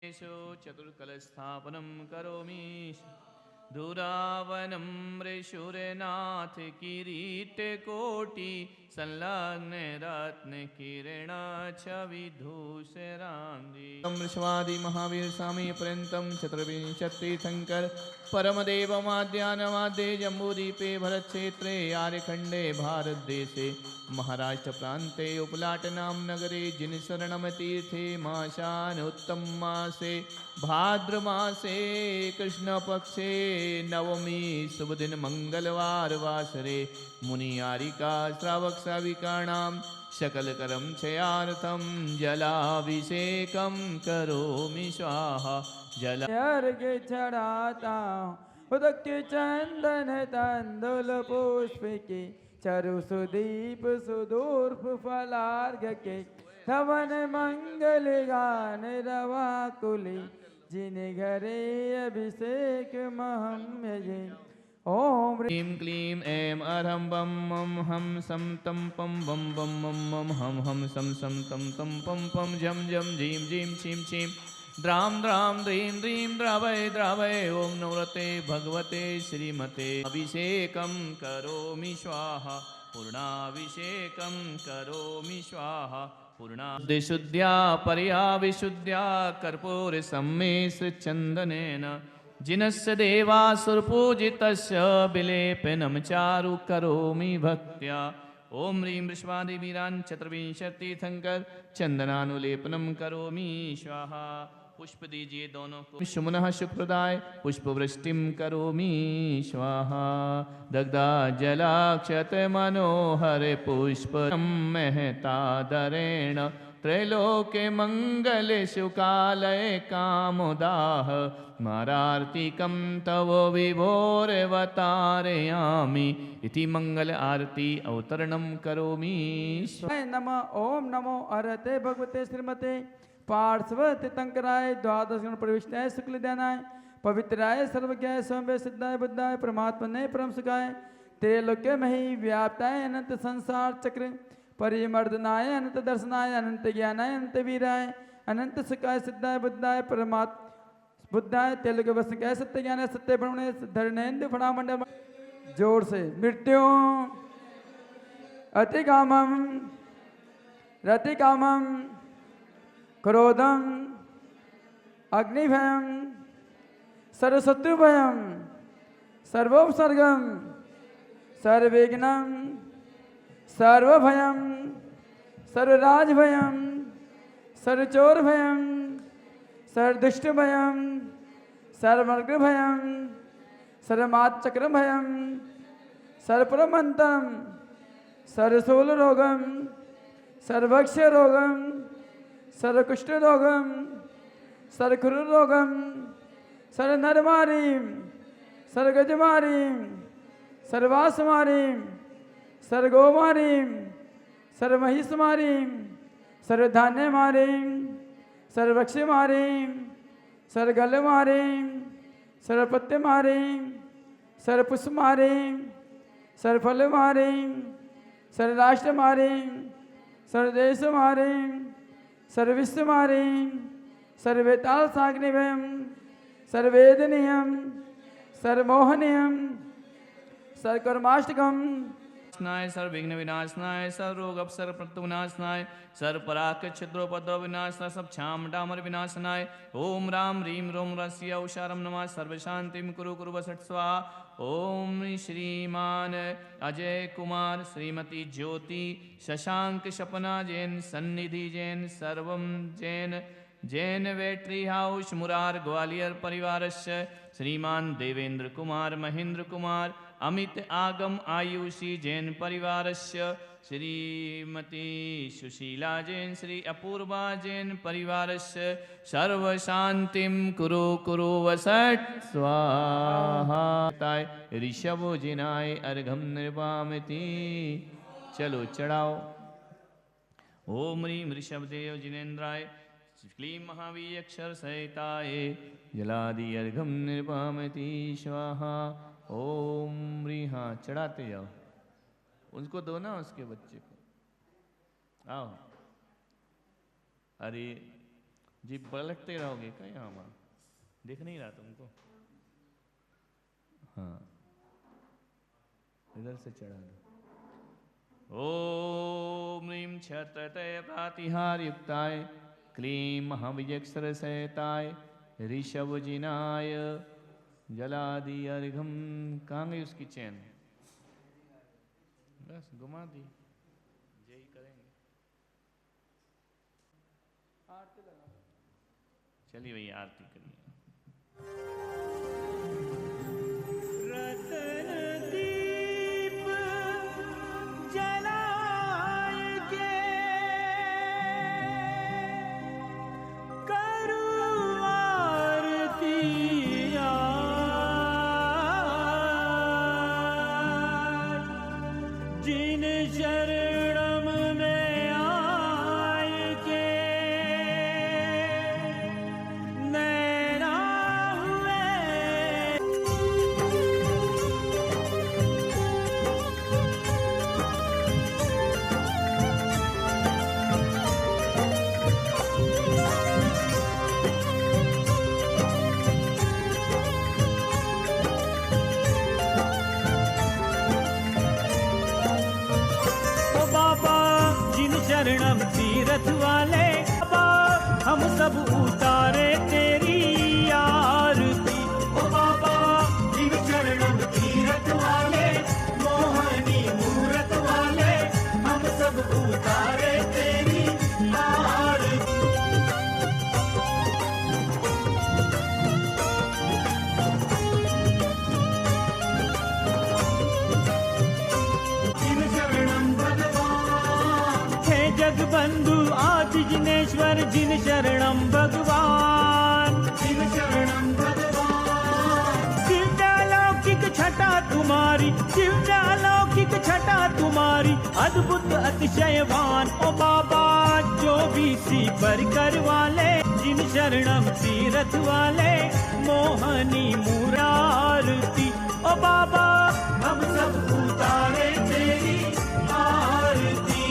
चतुर्कलस्थापनं करोमि धूरावनं मृशूरनाथ किरीटकोटि संलग्न रत्नकिरण छविधूषराङ्गी विश्वादि महावीर स्वामी पर्यन्तं चतुर्विंशतिशङ्कर परमदेवमाद्यानवाद्ये जम्बूद्वीपे भरतक्षेत्रे आर्यखण्डे भारतदेशे महाराष्ट्र प्रान्ते उपलाटनाम नगरे जिनशरणमतीर्थे माशानोत्तम मासे भाद्रमासे कृष्णपक्षे नवमी शुभ दिन मंगलवार वासरे मुनियारिका श्रावक श्राविकाणां सकलकरं क्षयार्थं जलाभिषेकं करोमि स्वाहा जल अर्घ चढ़ाता उदक चंदन तंदुल पुष्प के चरु सुदीप सुदूर्फ फलार्घ के धवन मंगल गान रवा कुली जिन घरे अभिषेक महम्य जिन ओम ह्रीं क्लीं ऐं अरहं बम मम हम सम तम पम बम बम मम मम हम सम सम तम तम पम पम झम झम झीं झीं छीं छीं द्राम द्राम द्रीं द्रीं द्रावय द्रावय ओम नवरते भगवते श्रीमते अभिषेकं करोमि स्वाहा पूर्णाभिषेकं करोमि स्वाहा पूर्णाशुद्ध्या पर्या विशुद्ध्या कर्पूर सम्मेश्रचन्दनेन जिनस्य देवासुरपूजितस्य विलेपनं चारु करोमि भक्त्या ओम ह्रीं वृषभादिवीरान् चतुर्विंशतिशङ्कर चंदनानुलेपनं करोमि स्वाहा पुष्प दीजिए दोनों को सुमनः सुप्रदाय पुष्पवृष्टिं करोमि स्वाहा दग्धा जलाक्षत मनोहर पुष्प महतादरेण त्रैलोक्य मंगल सुकालय कामोदाह मारार्तिकं तव विभोरवतारयामि इति मंगल आरती अवतरणं करोमि नमः ओम नमो अरहते भगवते श्रीमते पार्श्व तीर्थंकराय द्वादश गुण प्रविष्टाय शुक्ल ध्यानाय पवित्राय सर्वज्ञाय स्वयं सिद्धाय बुद्धाय परमात्मने परम सुखाय त्रैलोक्य में ही व्याप्ताय अनंत संसार चक्र परिमर्दनाय अनंत दर्शनाय अनंत ज्ञानाय अनंत वीराय अनंत सुखाय सिद्धाय बुद्धाय परमात्म बुद्धाय तेलुग वसुकाय सत्य ज्ञानाय सत्य ब्रह्मणे धरणेन्द्र फणामंडल जोर से मृत्यु अतिकामम रतिकामम क्रोधम अग्निभयम सर्वशत्रुभयम सर्वोपसर्गम सर्वविघ्नम सर्वभयम सर्वराजभयम सर्वचोरभयम सर्वदुष्टभयम सर्वमर्गभयम सर्वमाचक्रभयम सर्वप्रमंतम सर्वशूलरोगम सर्वक्षरोगम सर्वकुष्ठरोगम सर्वखुररोगम सर्वनरमारीम सर्वगजमारीम सर्वासमारीम सर्वगोमारीम सर्वमहिषमारीम सर्वधान्यमारीम सर्वक्षमारीम सर्वगलमारीम सर्वपत्यमारीम सर्वपुष्पमारीम सर्वफलमारीम सर्वराष्ट्रमारीम सर्वदेशमारीम सर्वविश्वमारीम सर्वेताल साग्निभयम सर्वेदनीयम सर्वमोहनीयम सर्वकर्माष्टकम नाय सर्वविघ्न विनाशनाय सर्वरोग अपसर प्रतुनाशनाय सर्वपराक छिद्रोपद्रव विनाशनाय सब छाम डामर विनाशनाय ओम राम ह्रीं रोम रस्य औशारम नमः सर्वशांतिं कुरु कुरु वसट स्वाहा ओम श्रीमान अजय कुमार श्रीमती ज्योति शशांक सपना जैन सन्निधि जैन सर्वम जैन जैन वेट्री हाउस मुरार ग्वालियर परिवारस्य श्रीमान देवेंद्र कुमार महेंद्र कुमार अमित आगम आयुषी जैन परिवारस्य श्रीमती सुशीला जैन श्री अपूर्वा जैन परिवारस्य सर्वशांतिं कुरु कुरु वसट स्वाहा ऋषभो जिनाय अर्घम निर्वामिति चलो चढ़ाओ ओम ह्रीं ऋषभदेव जिनेन्द्राय क्लीं महावीर अक्षर सहिताय जलादि अर्घम निर्वामिति स्वाहा ओम ह्रीं हाँ चढ़ाते जाओ उनको दो ना उसके बच्चे को आओ अरे जी पलटते रहोगे क्या यहाँ वहाँ? दिख नहीं रहा तुमको? हाँ, इधर से चढ़ा दो। ओम ह्रीं क्षत्रतय प्रातिहार युक्ताय क्लीं महाविजयक्षर सहिताय ऋषभजिनाय जलादि अर्घम। कहाँ गई उसकी चैन? बस घुमा दी, यही करेंगे। चलिए भैया आरती करिए। रतन दीप जलाए के करूं आरती आज, जिन शरणम में आए के नैना हुए। ओ बाबा जिन शरणम तीरथ वाले, बाबा हम सब उतारे तेरी आरती। ओ बाबा जिन शरणम तीरथ वाले, मोहनी मूरत वाले, हम सब उतारे तेरी आरती। जिन शरणम भगवान हे जगबंधु आदि जिनेश्वर, जिन शरणम भगवान, जिन शरणम भगवान। दिव्यालौकिक छटा तुम्हारी, दिव्यालौकिक छटा तुम्हारी, अद्भुत अतिशयवान। ओ बाबा जो भी सी पर वाले, जिन शरणम तीरथ वाले, मोहनी मुरारती। ओ बाबा हम सब उतारे तेरी आरती।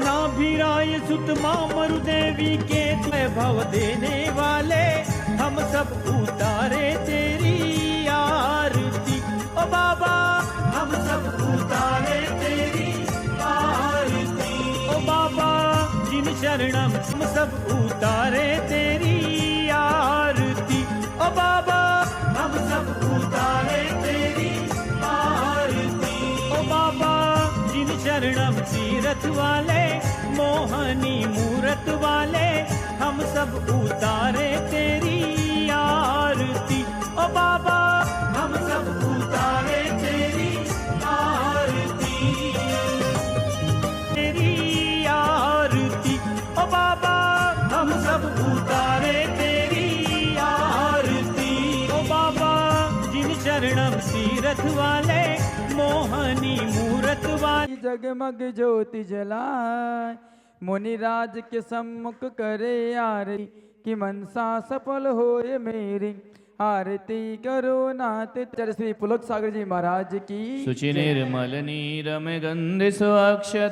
नाभिराय सुत मामरु देवी के वैभव देने वाले, हम सब उतारे तेरी आरती। ओ बाबा हम सब उतारे तेरी आरती। ओ बाबा जिन शरणम हम सब उतारे तेरी आरती। ओ बाबा हम सब उतारे तेरी आरती। ओ बाबा जिन शरणम तीरथ वाले, मोहनी मूरत वाले, हम सब उतारे तेरी आरती। ओ बाबा हम सब उतारे तेरी आरती, तेरी आरती। ओ बाबा हम सब उतारे तेरी आरती। ओ बाबा जिन शरणम तीरथ वाले, मोहनी मूरत वाले, जगमग ज्योति जलाए, मुनिराज के सम्मुख करे आरती, कि मनसा सफल होए मेरी। आरती करो नाथ चर श्री पुलक सागर जी महाराज की। शुचि निर्मल नीरम गंध स्वच्छ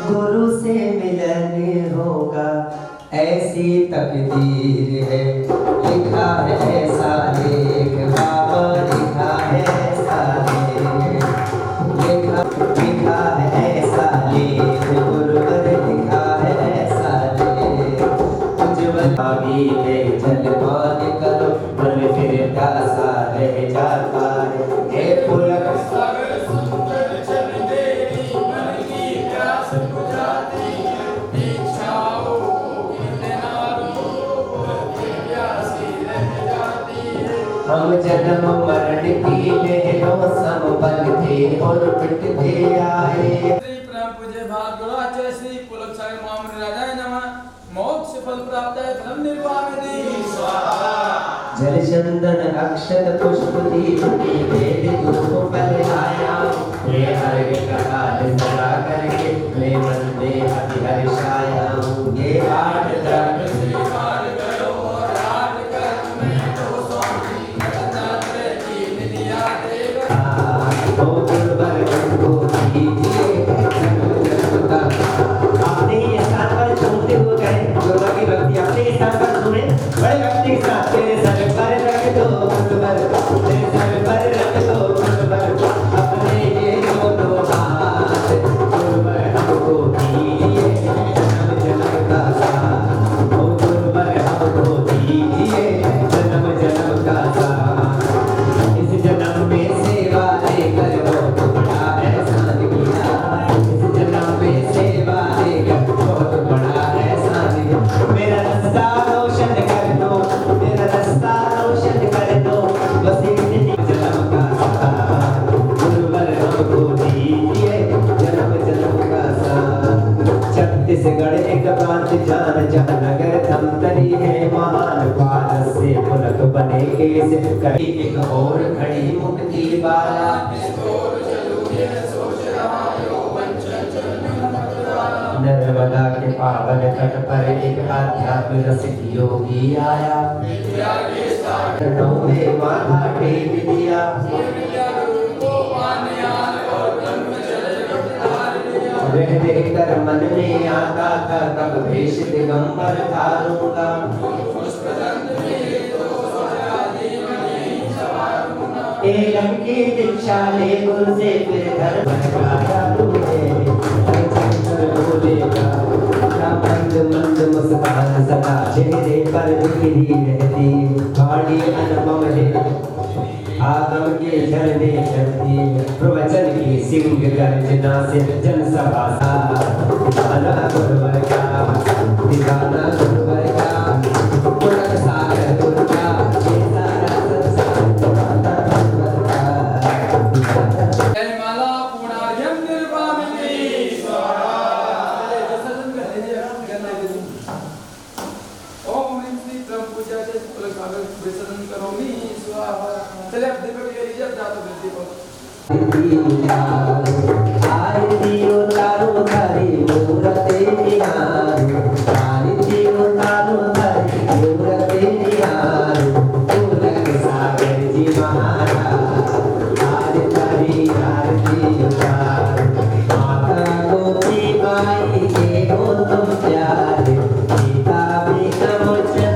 गुरु से मिलन होगा ऐसी तकदीर है, लिखा है ऐसा लेख बाबा, लिखा है ऐसा लेख, लिखा है ऐसा लेख गुरुवर लिखा हम जन्म मरण की लहरों समबल थे और मिटते आए। श्री परम पूज्य भागवताचार्य श्री पुलक मामूली राजाय नमः। मोक्ष फल प्राप्त है धर्म निर्वाह में स्वाहा। जल चंदन अक्षत पुष्प दीप की वेद धूप पर आया। हे हरि कटाल सदा करके मैं मन में अति हर्षाया। ये आठ द्रव्य स्वीकार करो और आठ कर्म में तो स्वामी नतनात्र की निधिया देगा। ओ गुरुवर को दीजिए जन्म का। आपने ये स्थान पर सुनते हुए गए गुरुवर की भक्ति आपने इस स्थान पर सुने बड़े भक्ति के साथ तेरे सर पर रख दो गुरुवर, तेरे सर पर रख दो गुरुवर अपने ये दोनों हाथ। गुरुवर हमको दीजिए जन्म जन्म का साथ। ओ गुरुवर हमको दीजिए जन्म जन्म का साथ। इस जन्म में सेवा लेकर बहुत बड़ा एहसान किया। इस जन्म में सेवा लेकर बहुत बड़ा एहसान किया। मेरा रास्ता रोशन कर दो, मेरा रास्ता रोशन कर दो बस इतनी जन्म का साथ। गुरुवर हमको दीजिए जन्म जन्म का साथ। छत्तीसगढ़ एक प्रांत जान जहाँ नगर धमतरी है महान। भारत से पुलक बने केस करी एक और खड़ी मुक्ति बाला। नर्मदा के पावन तट पर एक आध्यात्म रसिक योगी आया। चरणों में माथा टेक दिया। वह देखकर मन में आता था कब भेष दिगंबर धारूंगा। एलम की दीक्षा ले गुरु से फिर घर बनवाया तूने। बोलेगा मंद मंद मुस्कान सदा चेहरे पर दिखी रहती। गाड़ी अनुभव है आगम के झरने चढ़ती। प्रवचन की सिंह गर्जना से जनसभा दीवाना गुरुवर का, दीवाना गुरुवर का, पुलक सागर गुरु का, ये सारा संसार दीवाना गुरुवर का। जय माला पूर्णार्घ्यम निर्वामिनी स्वाहा। ओम ह्रीं श्री परम पूज्याचार्य पुलक सागर विसर्जन करोमि स्वाहा। चले अब दीपक के लिए जातो दीपक आरती उतारो धरी मूरते निहारो। आरती उतारो धरी मूरते निहारो। पुलक सागर जी महाराज आरती आरती उतारो। माता गोपी माई के हो तुम प्यारे। पिता भी कमचन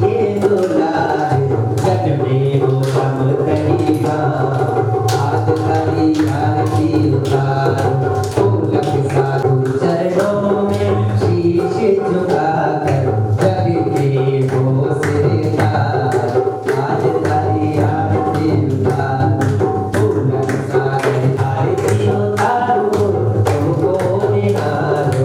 के दुलारे। जग में हो हम करीबा। आरती उतारो। पुलक साधु चरणों में शीश झुकाकर जग के वो सिरदार। आज तारी आरती उतारो। पुलक सागर आरती उतारो तुमको निहारो।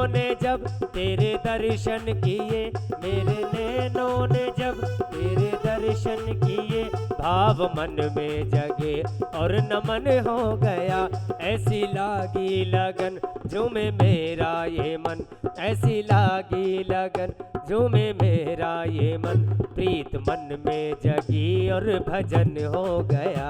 ने जब तेरे दर्शन किए, मेरे नैनों ने जब तेरे दर्शन किए, भाव मन में जगे और नमन हो गया। ऐसी लागी लगन झूमे मेरा ये मन, ऐसी लागी लगन झूमे मेरा ये मन, प्रीत मन में जगी और भजन हो गया।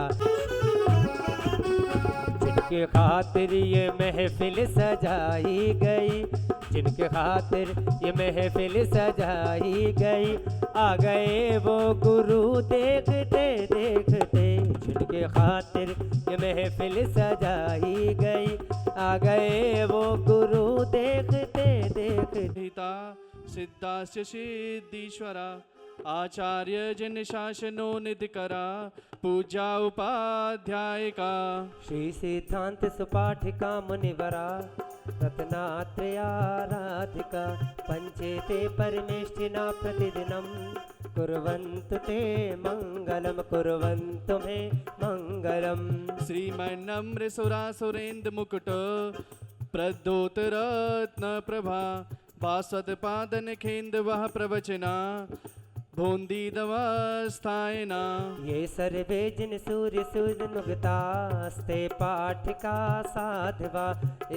जिनके खातिर ये महफिल सजाई गई, जिनके खातिर ये महफिल सजाई गई, आ गए वो गुरु देखते देखते। जिनके खातिर ये महफिल सजाई गई, आ गए वो गुरु देखते देखते। हिता सिद्धास्य सिद्धीश्वरा आचार्य जिन शासनो निधिकरा, पूजा उपाध्याय का श्री सिद्धांत सुपाठिका मुनिवरा, रत्नात्रयाराधिका, पंचेते परमेष्ठिना प्रतिदिनं, कुर्वन्तु ते मंगलम, कुर्वन्तु मे मंगलम। श्रीमन्नम्र सुरासुरेन्द्र मुकुट प्रदोत रत्न प्रभा, भास्वत पादन खेंद वह प्रवचना, भोंदी दवस्थायना। ये सर्वे जिन सूर्य सूर्य नुगतास्ते पाठिका साधवा,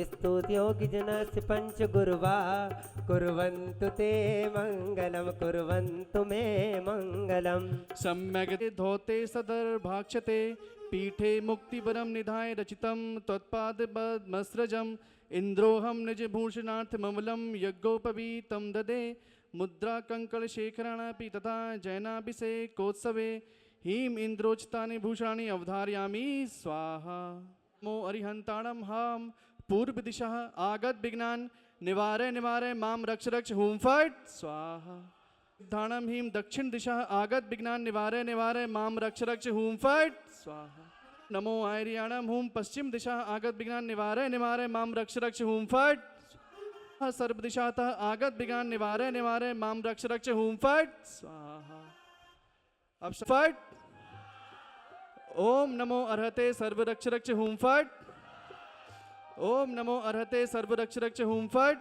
स्तुत्योगि जनस्य पंच गुरुवा, कुर्वन्तु ते मंगलम, कुर्वन्तु मे मंगलम। सम्यग् धौते सदर्भाक्षते, पीठे मुक्तिवरम निधाय रचितम, त्वत्पादपद्मस्रजम, इंद्रोहम निज भूषणार्थममलम, यज्ञोपवीतं ददे, मुद्रा कंकड़ शेखराणापि तथा जैनाभिषेकोत्सवे, हीम इंद्रोचितानि भूषाणि अवधारयामि स्वाहा। मो अरिहंताणम हम पूर्व दिशा आगत विघ्नान, निवारय निवारय माम रक्ष रक्ष हूम फट स्वाहा। धाणम हीम दक्षिण दिशा आगत विघ्नान, निवारय निवारय माम रक्ष रक्ष हूम फट स्वाहा। नमो आर्याणम हूम पश्चिम दिशा आगत विघ्नान, निवारय निवारय माम रक्ष रक्ष हूम फट। सर्व दिशातः आगत विघ्नान, निवारय निवारय माम रक्ष रक्ष हूम फट स्वाहा। अब फट। ओम नमो अर्हते सर्व रक्ष रक्ष हूम फट। ओम नमो अर्हते सर्व रक्ष रक्ष हूम फट।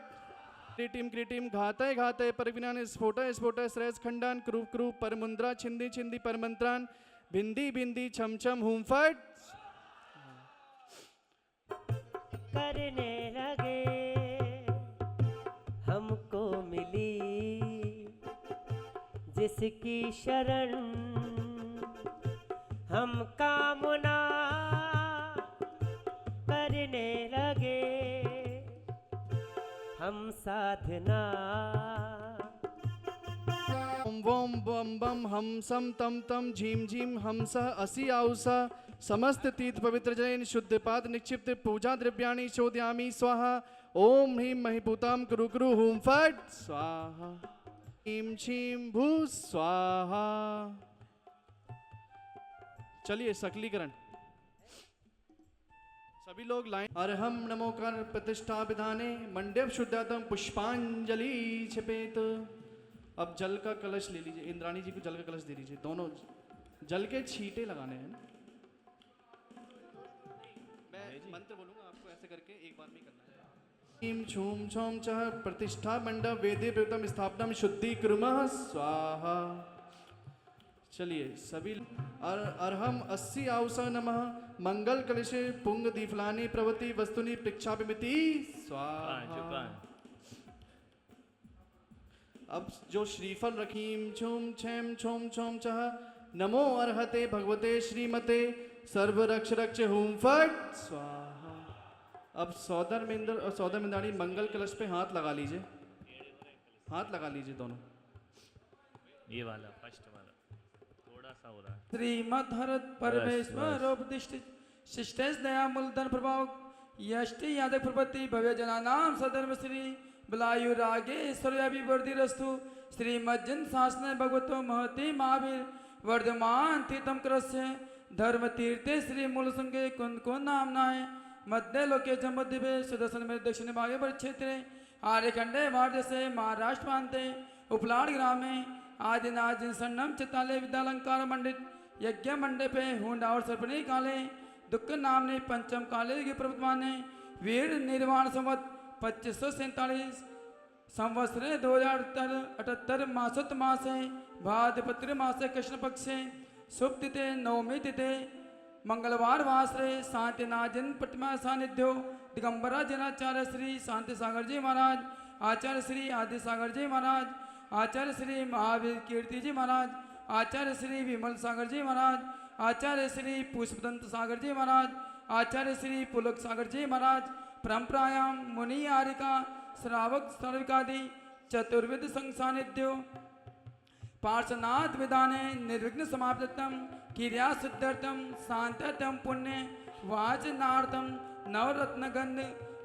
क्रीटिम क्रीटिम घातय घातय परविनान स्फोट स्फोट श्रेयस खंडान क्रूप क्रूप परमुंद्रा छिंदी छिंदी परमंत्रान, भिंदी भिंदी छम छम हूम फट। करने लगे हमको मिली जिसकी शरण, हम कामना करने लगे हम साधना। ओम वोम बम बम हम सम तम तम झीम झीम हम सह असि आउसा, समस्त तीर्थ पवित्र जैन शुद्ध पाद निक्षिप्त पूजा द्रव्याणि चोदयामि स्वाहा। ओम ह्रीं महिभूतां कुरु कुरु हूं फट स्वाहा। ह्रीं छीं भू स्वाहा। चलिए सकलीकरण सभी लोग लाइन। अर्हम नमो कर प्रतिष्ठा विधाने मंडप शुद्धातम पुष्पांजलि छिपेत। अब जल का कलश ले लीजिए, इंद्राणी जी को जल का कलश दे लीजिए। दोनों जल के छींटे लगाने हैं। मैं मंत्र बोलूंगा, आपको ऐसे करके एक बार में करना है। ह्रीं छूम छौम चह प्रतिष्ठा मंडप वेदे प्रथम स्थापनम शुद्धि कुर्मः स्वाहा। चलिए सभी। अर्हम 80 आउस नमः मंगल कलशे पुंग दीफलानी प्रवति वस्तुनि पृक्षाभिमिति स्वाहा। अब जो श्रीफल रखीम छुम छेम छुम छुम चह नमो अर्हते भगवते श्रीमते सर्व रक्ष रक्ष हुम फट स्वाहा। अब सौदर मिंदर और सौदर मिंदाणी मंगल कलश पे हाथ लगा लीजिए, हाथ लगा लीजिए दोनों। ये वाला फर्स्ट वाला थोड़ा सा हो रहा है। श्रीमद्भरत परमेश्वरोपदिष्ट शिष्टेश दया मूलधन प्रभाव यष्टि यादव प्रपति भव्य जनानाम सधर्म श्री बलायु रागे ऐश्वर्याभिवर्धिरस्तु। श्रीमज्जन शासन भगवतो महति महावीर वर्धमान तीर्थम कृष्य धर्म तीर्थे श्री मूल संगे कुंद को नामनाय मध्य लोके जम्बुद्वीपे सुदर्शन में दक्षिण भागे पर क्षेत्रे आर्यखंडे भारत से महाराष्ट्र प्रांते उपलाड़ ग्रामे आदिनाजिन सन्नम चिताले विद्यालंकार मंडित यज्ञ मंडपे हुंडा और सर्पणी काले दुख नामने पंचम काले के प्रवर्तमाने वीर निर्वाण संवत 2547 संवत्सर 2078 मासोत मास है भाद्रपत्र मास है कृष्ण पक्ष है शुभ तिथि नवमी तिथि मंगलवार वासरे शांतिनाजन प्रतिमा सानिध्यो दिगंबरा जनाचार्य श्री शांति सागर जी महाराज आचार्य श्री आदि सागर जी महाराज आचार्य श्री महावीर कीर्ति जी महाराज आचार्य श्री विमल सागर जी महाराज आचार्य श्री पुष्पदंत सागर जी महाराज आचार्य श्री पुलक सागर जी महाराज परंपरायाम मुनि आरिका श्रावक सर्विकादि चतुर्विद संघ सानिध्यो पार्श्वनाथ विधाने निर्विघ्न समाप्तम क्रिया सिद्धार्थम शांततम पुण्य वाचनार्थम नवरत्नगंध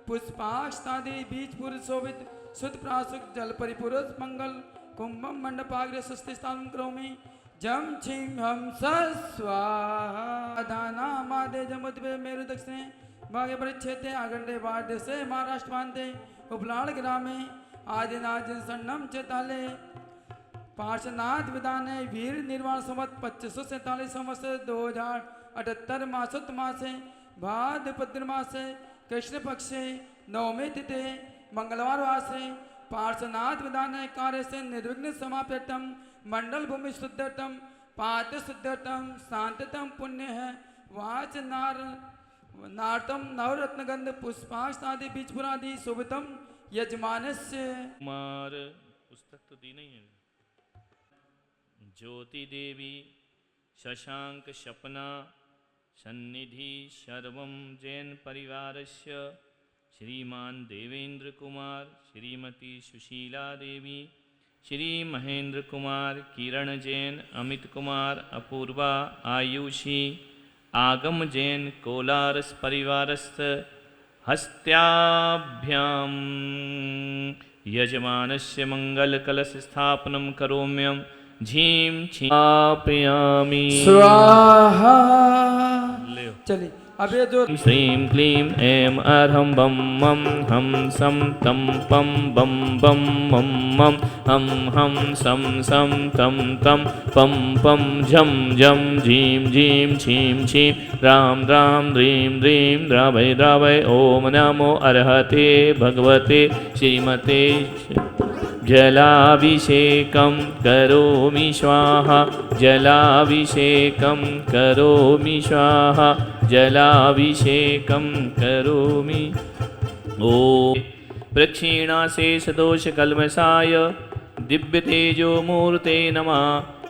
पुष्पाक्षादि बीज पुरुष शोभित शुद्ध प्रासुक जल परिपुरुष मंगल कुंभम मंडपाग्र सुस्ति स्थान करोमि जम छिम हम स्वाहा मादे जमुद्वे मेरु दक्षिणे भाग्य परिच्छेदे आगंडे वाद्य से महाराष्ट्र मानते उपलाड़ ग्रामे आदिनाथ सन्नम चेताले पार्श्वनाथ विधाने वीर निर्वाण संवत 2547 संवत्सर 2078 मासोत मासे भाद्रपत्र मासे कृष्ण पक्षे नवमी तिथि मंगलवार वासे पार्श्वनाथ विधाने कार्य से निर्विघ्न समाप्तम मंडल भूमि शुद्धतम पाद शुद्धतम शांततम पुण्य है वाच नारतम नवरत्नगंध पुष्पाक्षादि बीजपुरादि शुभतम यजमानस्य कुमार पुस्तक तो दी नहीं है। ज्योति देवी शशांक शपना सन्निधि सर्वं जैन परिवारस्य श्रीमान देवेंद्र कुमार श्रीमती सुशीला देवी श्री महेंद्र कुमार किरण जैन अमित कुमार अपूर्वा आयुषी आगम जैन कोलारस परिवारस्थ हस्त्याभ्याम यजमानस्य मंगल कलश स्थापनं करोम्यं झीम छापयामि स्वाहा। चलिए अब ये जो श्रीं क्लीं ऐं अर्हं बम मम हम सम तम पम बम बम मम मम हम सम तम तम पम पम झम झम झीं झीं छीं छीं राम राम ह्रीं ह्रीं द्रावय द्रावय ओम नमो अर्हते भगवते श्रीमते जलाभिषेकं करोमि स्वाहा जलाभिषेकं करोमि स्वाहा जलाभिषेकं करोमि ओ प्रक्षीणाशेषदोषकल्मषाय दिव्यतेजो मूर्ते नमः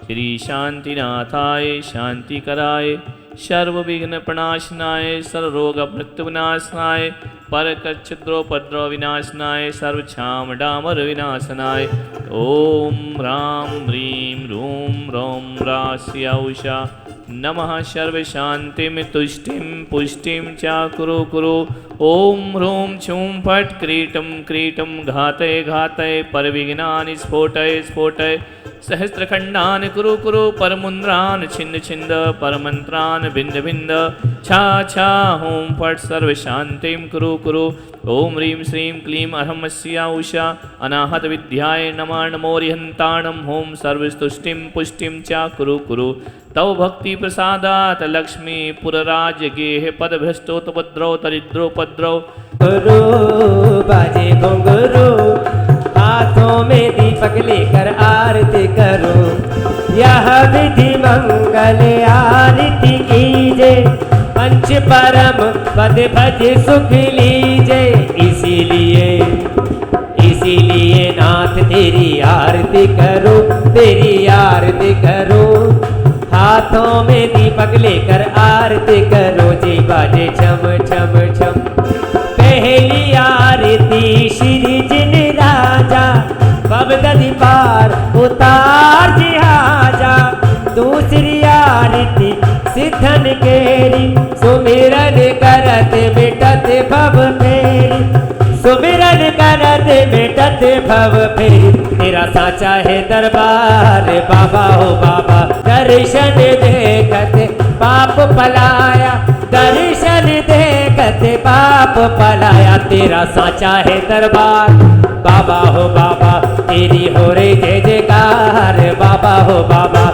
श्री शांतिनाथाय शांतिकराय सर्वविघ्नप्रणाशनाय सर्वरोगमृत्युविनाशनाय परकच्छिद्रोपद्रवविनाशनाय सर्वक्षामडामरविनाशनाय ॐ रां ह्रीं रूं रौं रास्यौषा नमः सर्वशान्तिं तुष्टिं पुष्टिं च कुरु कुरु ॐ ह्रूं छूं फट् क्रीटं क्रीटं घातय घातय परविघ्नानि स्फोटय स्फोटय सहस्रखण्डान् कुरु कुरु परमुन्द्रान् छिन्द छिन्द परमन्त्रान् भिन्द भिन्द छा छा हूं फट् सर्वशान्तिं कुरु कुरु ॐ ह्रीं श्रीं क्लीं अहमस्या उषा अनाहत विद्याय नमः नमो रिहन्ताणं हों सर्वस्तुष्टिं पुष्टिं च कुरु कुरु तव भक्ति प्रसादात् लक्ष्मी पुरराज गेह पदभ्रष्टोपद्रव दरिद्रोपद्रव गुरु बाजे घुंघरू हाथों में दीपक लेकर आरती करो यह विधि मंगल आरती कीजे पंच परम पद भज सुख लीजे इसीलिए नाथ तेरी आरती करो हाथों में दीपक लेकर आरती करो जी बाजे छम छम छम पहली आरती श्री जिन राजा बबदली पार उतार जी आजा दूसरी आरती सिद्धन केरी सुमिरन करत मिटत भव फेरी सुमिरन करत मिटत भव फेरी तेरा साचा है दरबार बाबा हो बाबा दर्शन देखत पाप पलाया दर्शन देखत पाप पलाया तेरा साचा है दरबार बाबा हो बाबा तेरी हो रे जय जयकार बाबा हो बाबा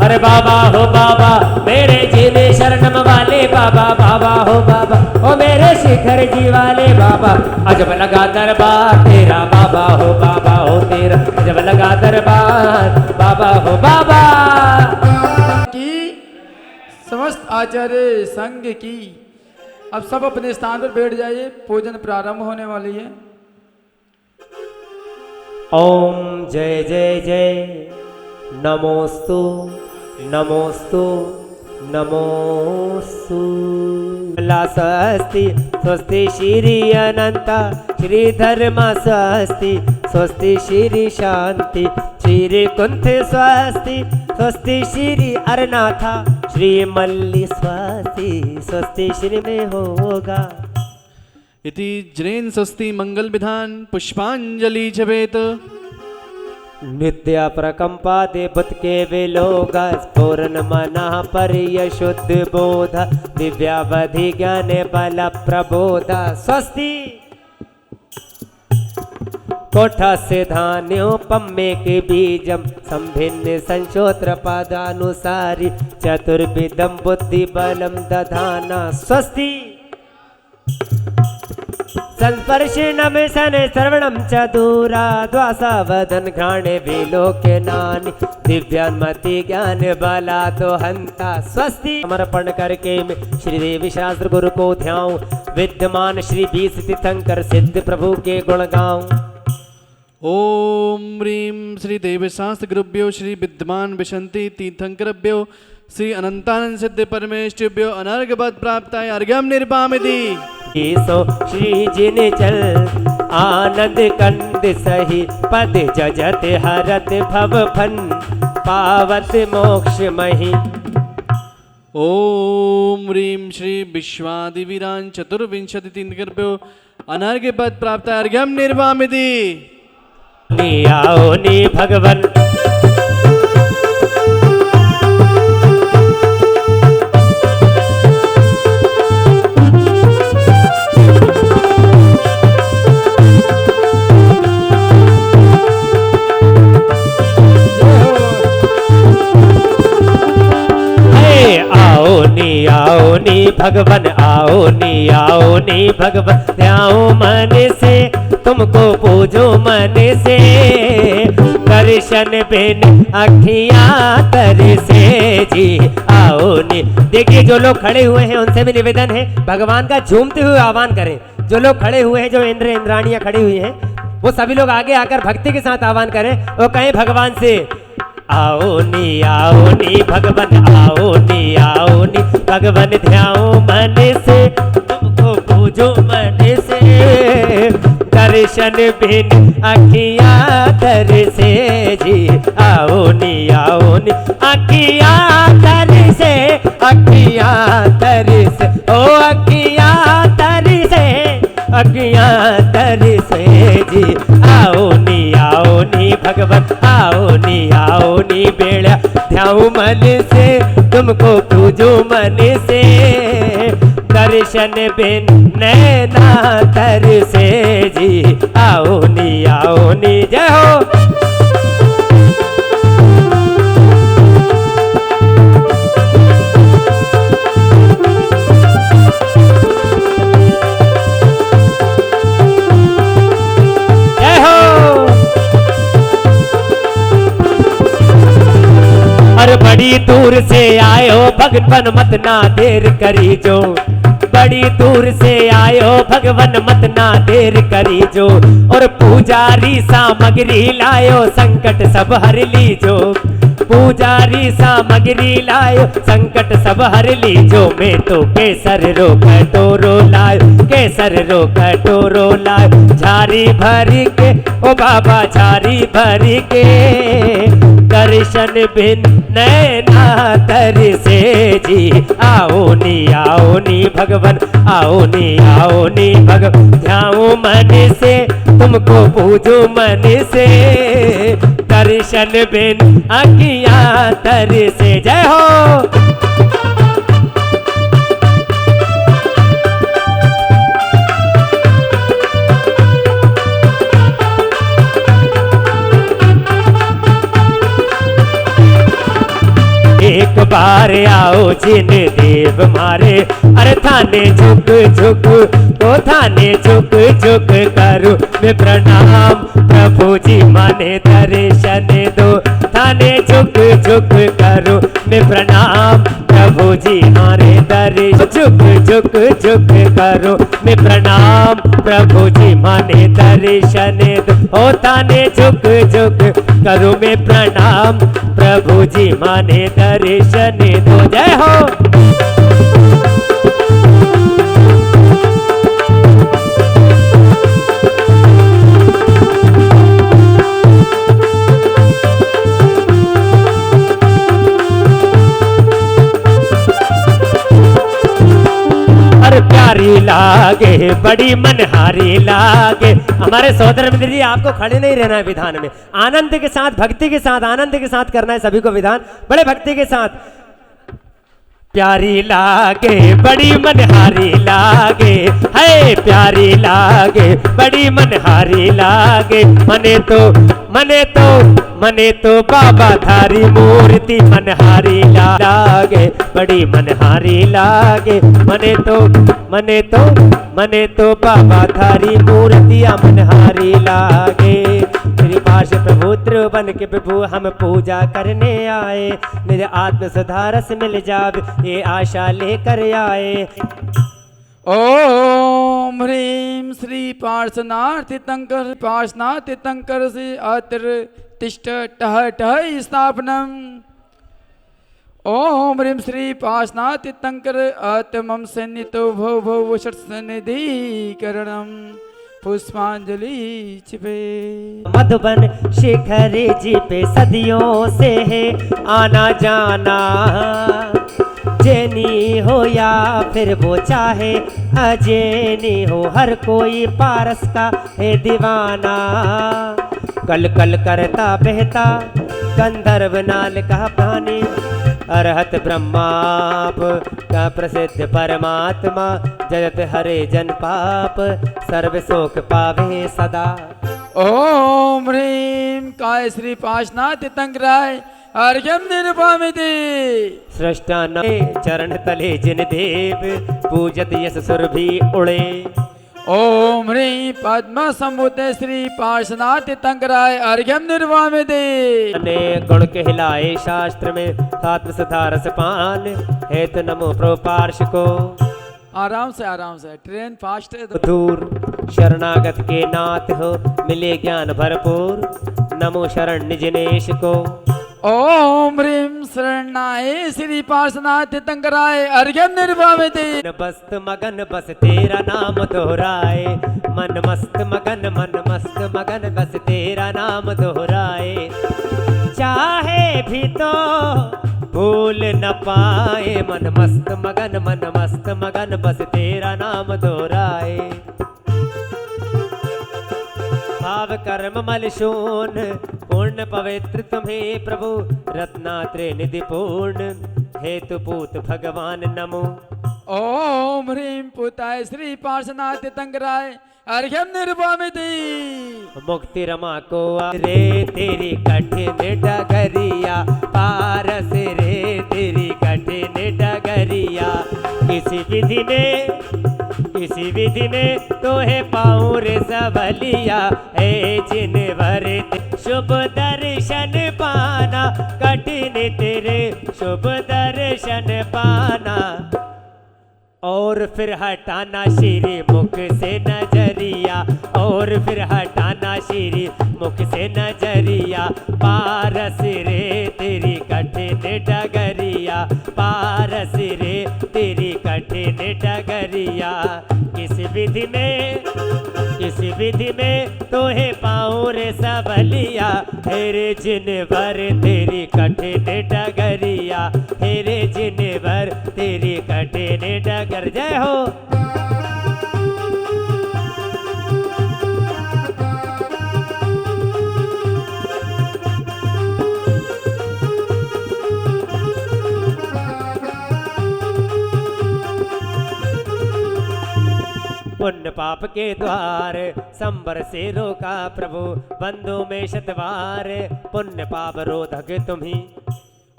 अरे बाबा हो बाबा मेरे जिन्हें शरण शरणम वाले बाबा बाबा हो बाबा, ओ मेरे शिखर जी वाले बाबा, अजब लगा दरबार तेरा बाबा हो बाबा हो तेरा, अजब लगा दरबार बाबा हो बाबा की समस्त आचार्य संघ की। अब सब अपने स्थान पर बैठ जाइए, पूजन प्रारंभ होने वाली है। ओम जय जय जय नमोस्तु नमोस्तु नमोस्तु। स्वस्ति स्वस्ति श्री अनंता श्री धर्म स्वस्ति स्वस्ति श्री शांति श्री कुंथ स्वस्ति स्वस्ति श्री अरनाथा श्री मल्ली स्वस्ति स्वस्ति श्री में होगा। इति जैन स्वस्ति मंगल विधान पुष्पांजलि जपेत। नित्य प्रकंपादे बुत के विलोगा स्फुरन मना परिय शुद्ध बोध दिव्यावधि ज्ञान बल प्रबोध। स्वस्ति कोठा से धान्योपम्य के बीजम संभिन्न संशोत्र पदानुसारी चतुर्विधम बुद्धि बलम दधाना। स्वस्ति संस्पर्शनम शन श्रवणम च दूरा द्वासावदन घ्राणे विलोके नानि दिव्यान्मति ज्ञान बला तो हंता। स्वस्ति समर्पण करके मैं श्री देवी शास्त्र गुरु को ध्याऊं, विद्यमान श्री 20 तीर्थंकर सिद्ध प्रभु के गुण गाऊं। ओम ह्रीं श्री देवशास्त्र गुरुभ्यो श्री विद्यमान विशंति तीर्थंकरभ्यो श्री अनंतानंद सिद्ध परमेष्ठिभ्यो अनर्घवत प्राप्ताय अर्घ्यम निर्वामिति। सो श्री जिन चल आनंद कंद सही पद जजत हरत भव फन पावत मोक्ष मही। ओम ह्रीं श्री विश्वादिवीरान चतुर्विंशति तीर्थंकरभ्यो अनर्घवत प्राप्ताय अर्घ्यम निर्वामिति। नी आओ नी भगवन आओ नी भगवन आओ नी भगवन ध्याओ मन से तुमको पूजो मन से दर्शन बिन अखियां तर से जी आओ नी। देखिए जो लोग खड़े हुए हैं उनसे भी निवेदन है भगवान का झूमते हुए आह्वान करें। जो लोग खड़े हुए हैं, जो इंद्र इंद्राणियां खड़ी हुई हैं, वो सभी लोग आगे आकर भक्ति के साथ आह्वान करें। वो कहें भगवान से आओ नी भगवन आओ नी भगवन ध्याओ मन से तुमको पूजो मन से दर्शन बिन अखियां तर से जी आओ नी अखियां तर से ओ अखियां तर से जी आओ नी भगवन आओ नी बेड़ा ध्याओ मन से तुमको पूजो मन से दर्शन बिन नैना तर से जी आओ नी जय हो। बड़ी दूर से आयो भगवन मत ना देर करी जो, बड़ी दूर से आयो भगवन मत ना देर करी जो, और पूजारी सामग्री लायो संकट सब हर लीजो, पूजारी सामग्री लायो संकट सब हर लीजो। मैं तो केसर रो कटोरो लायो, केसर रो कटोरो लायो, झारी भर के ओ बाबा झारी भर के, दर्शन बिन नैना तर से जी आओ नी भगवन आओ नी भगवन ध्याओ मन से तुमको पूजो मन से, दर्शन बिन अखियां तर से जय हो। एक बार आओ जिन देव मारे, अरे थाने झुक झुक ओ थाने झुक झुक करूं मैं प्रणाम, प्रभु जी माने दर्शन दो, थाने झुक झुक करूं मैं प्रणाम, प्रभु जी मारे दर्शन, झुक झुक झुक करूं मैं प्रणाम, प्रभु जी माने दर्शन दो, ओ थाने झुक झुक करूं मैं प्रणाम, प्रभु जी माने दर्शन दो। जय हो। प्यारी लागे बड़ी मनहारी लागे। हमारे सोदर मित्र जी, आपको खड़े नहीं रहना है विधान में, आनंद के साथ, भक्ति के साथ, आनंद के साथ करना है सभी को विधान, बड़े भक्ति के साथ। प्यारी लागे बड़ी मनहारी लागे, है प्यारी लागे बड़ी मनहारी लागे, मने तो बाबा थारी मूर्ति मनहारी लागे, बड़ी मनहारी लागे, मने तो बाबा थारी मूर्तिया मनहारी लागे। मेरे पास प्रभुत्र बन के प्रभु हम पूजा करने आए, मेरे आत्म सुधारस मिल जाब ये आशा लेकर आए। ओम ह्रीम श्री पार्श्वनाथ तीर्थंकर, पार्श्वनाथ तीर्थंकर से अत्र तिष्ठ टह टह स्थापनम। ओम ह्रीम श्री पार्श्वनाथ तीर्थंकर आत्मम सन्नितो भव भव सन्निधिकरणम, पुष्पांजलि छिपे। मधुबन शिखर जी पे सदियों से है आना जाना, जेनी हो या फिर वो चाहे अजेनी हो, हर कोई पारस का है दीवाना। कल कल करता बहता गंधर्व नाल का पानी, अरहत ब्रह्माप का प्रसिद्ध परमात्मा, जगत हरे जन पाप सर्व शोक पावे सदा। ओम ह्रीम काय श्री पार्श्वनाथ तीर्थंकराय अर्घ्यम निर्वामिति। सृष्टा न चरण तले जिन देव, पूजत यश सुर भी उड़े। ओम ह्रीं पद्म संभूते श्री पार्श्वनाथ तीर्थंकराय अर्घ्यम निर्वामिति। ने गुण कहलाए शास्त्र में, आत्म सुधारस पान हेतु नमो प्रोपार्श को। आराम से ट्रेन फास्ट है तो। दूर शरणागत के नाथ हो, मिले ज्ञान भरपूर, नमो शरण निजनेश को। ओम ह्रीं शरणाय श्री पार्श्वनाथ तीर्थंकराय अर्घ्यम निर्वामिति। मस्त मगन बस तेरा नाम दोहराए, मन मस्त मगन बस तेरा नाम दोहराए। चाहे भी तो भूल न पाए, मन मस्त मगन बस तेरा नाम दोहराए। भाव कर्म मल शून पूर्ण पवित्र तुम्हें प्रभु, रत्नात्रय निधि पूर्ण हेतु पूत भगवान नमो। ओम ह्रीं पुताय श्री पार्श्वनाथ तीर्थंकराय अर्घ्यम निर्वामिति। मुक्ति रमा को रे तेरी कठिन डगरिया, पारस रे तेरी कठिन डगरिया। किसी विधि में तो है पाऊँ रे सबलिया, है जिन भरे शुभ दर्शन पाना, कठिन तेरे शुभ दर्शन पाना। और फिर हटाना श्री मुख से नजरिया, और फिर हटाना श्री मुख से नजरिया। पारस रे तेरी कठिन डगरिया, पारस रे तेरी कठिन डगरिया। किस विधि में तो है पाऊँ रे सबलिया, हेरे जिन भर तेरी कठिन डगरिया, हेरे जिन भर तेरी कठिन डगर। जय हो। पुण्य पाप के द्वार संबर से रोका प्रभु, बंधु में शतवार पुण्य पाप रोधक तुम्ही।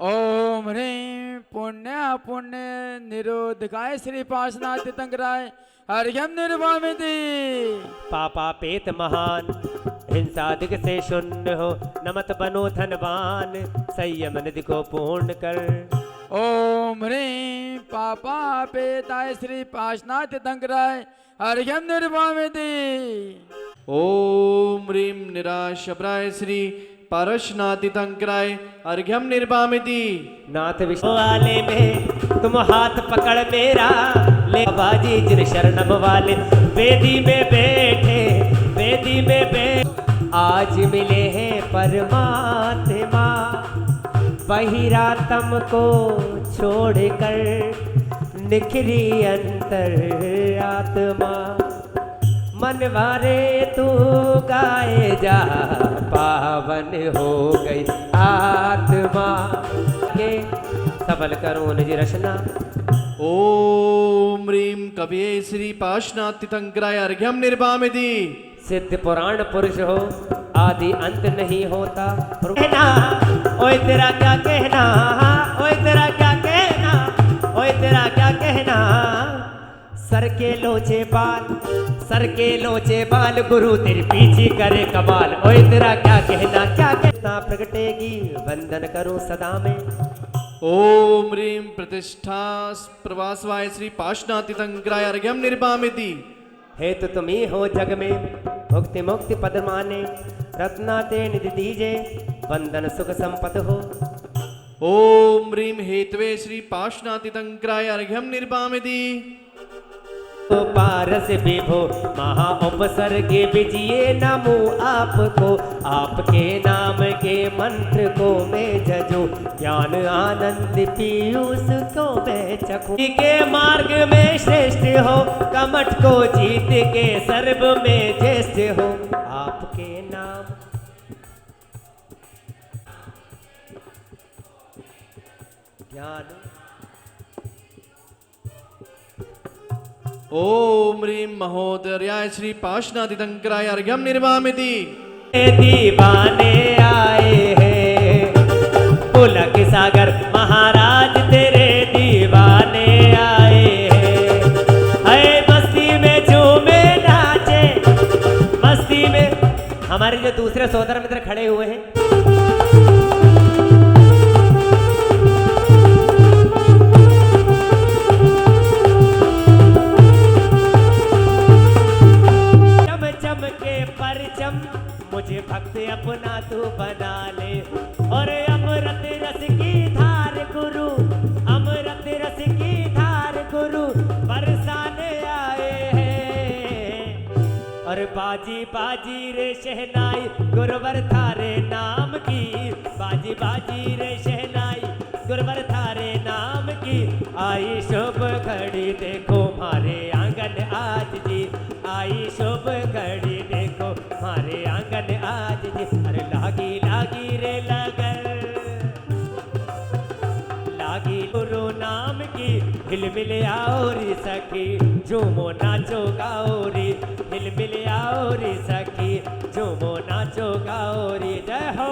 ओम ह्रीं पुण्य पुण्य निरोधकाय श्री पार्श्वनाथ तीर्थंकराय अर्घ्यम निर्वामिति। पापापेत महान हिंसादिक से शून्य हो, नमत बनो धनवान संयम निधि को पूर्ण कर। ओम ह्रीं पापापेताय श्री पार्श्वनाथ तीर्थंकराय अर्घ्यम निर्वामिति। ओम ह्रीं निराशप्राय श्री पार्श्वनाथ तीर्थंकराय अर्घ्यम निर्वामिति। नाथ विष्णु वाले में तुम हाथ पकड़ मेरा ले बाजी जिन शरणम वाले वेदी में बैठे, वेदी में बैठे आज मिले हैं परमात्मा। बहिरातम को छोड़कर निखरी अंतर आत्मा। मनवारे तू गाए जा पावन हो गई आत्मा के सबल करो निज रचना। ओम ह्रीं कविये श्री पार्श्वनाथ तीर्थंकराय अर्घ्यम निर्वामिति। सिद्ध पुराण पुरुष हो आदि अंत नहीं होता। कहना ओए तेरा क्या कहना, ओए तेरा क्या कहना, ओए तेरा क्या कहना। सर के लोचे बाल, सर के लोचे बाल गुरु तेरे पीछे करे कमाल। ओए तेरा क्या कहना, क्या कहना प्रगटेगी वंदन करूं सदा में। ओम ह्रीं प्रतिष्ठा प्रवासवाय श्री पार्श्वनाथ तीर्थंकराय अर्घ्यम निर्वामिति। हेतु तुम ही हो जग में मुक्ति मुक्ति पद माने। रत्नाते निधि दीजे वंदन सुख संपत हो। ओम ह्रीं हेतवे श्री पार्श्वनाथ तीर्थंकराय अर्घ्यम निर्वामिति। पारस विभो महा उपसर्गे विजिए नमो आपको। आपके नाम के मंत्र को मैं जजो, ज्ञान आनंद पीयूष को मैं चखूं। के मार्ग में श्रेष्ठ हो, कमठ को जीत के सर्व में ज्येष्ठ हो। आपके नाम ज्ञान। ओम ह्रीं महोदर्याय श्री पार्श्वनाथ तीर्थंकराय अर्घ्यम निर्वामिति। दीवाने आए हैं पुलक सागर महाराज तेरे दीवाने आए हैं। है मस्ती में झूमे नाचे, मस्ती में। हमारे जो दूसरे सोदर मित्र खड़े हुए हैं मुझे भक्त अपना तू बना ले। और अमृत रस की धार गुरु, अमृत रस की धार गुरु बरसाने आए हैं। और बाजी बाजी रे शहनाई गुरुवर थारे नाम की। बाजी बाजी रे शहनाई गुरुवर थारे नाम की। आई शुभ घड़ी देखो हमारे आंगन आज जी। आई शुभ घड़ी देखो हमारे आंगन आज जी। अरे लागी लागी रे लगन, लागी गुरु नाम की। हिल मिल आओ रे सखी झूमो नाचो गाओ रे। हिल मिल आओ रे सखी झूमो नाचो गाओ रे। जय हो।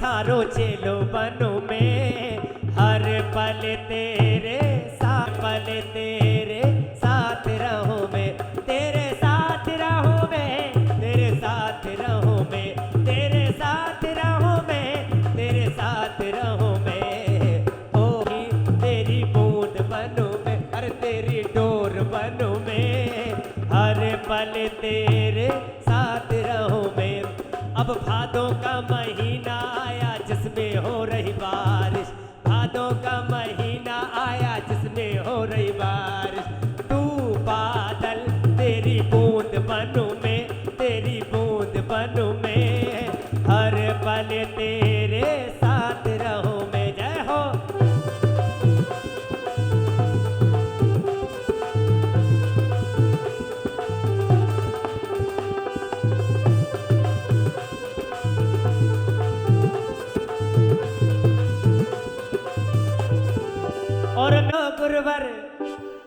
थारो चेलो बनो में हर पल तेरे साथ, पल तेरे साथ रहो मैं। तेरे साथ रहो मैं, तेरे साथ रहो मैं, तेरे साथ रहो मैं, तेरे साथ रहो मैं। ओ तेरी बूंद बनो मैं, हर तेरी डोर बनो मैं। हर पल तेरे साथ रहो मैं। अब भादों का महीना आया जिसमें हो रही बारिश। भादों का महीना आया जिसमें हो रही बारिश। तू बादल तेरी बूंद बनूं मैं, तेरी बूंद बनूं मैं। हर पल तेरे साथ रहूं मैं। जय हो। गुरुवर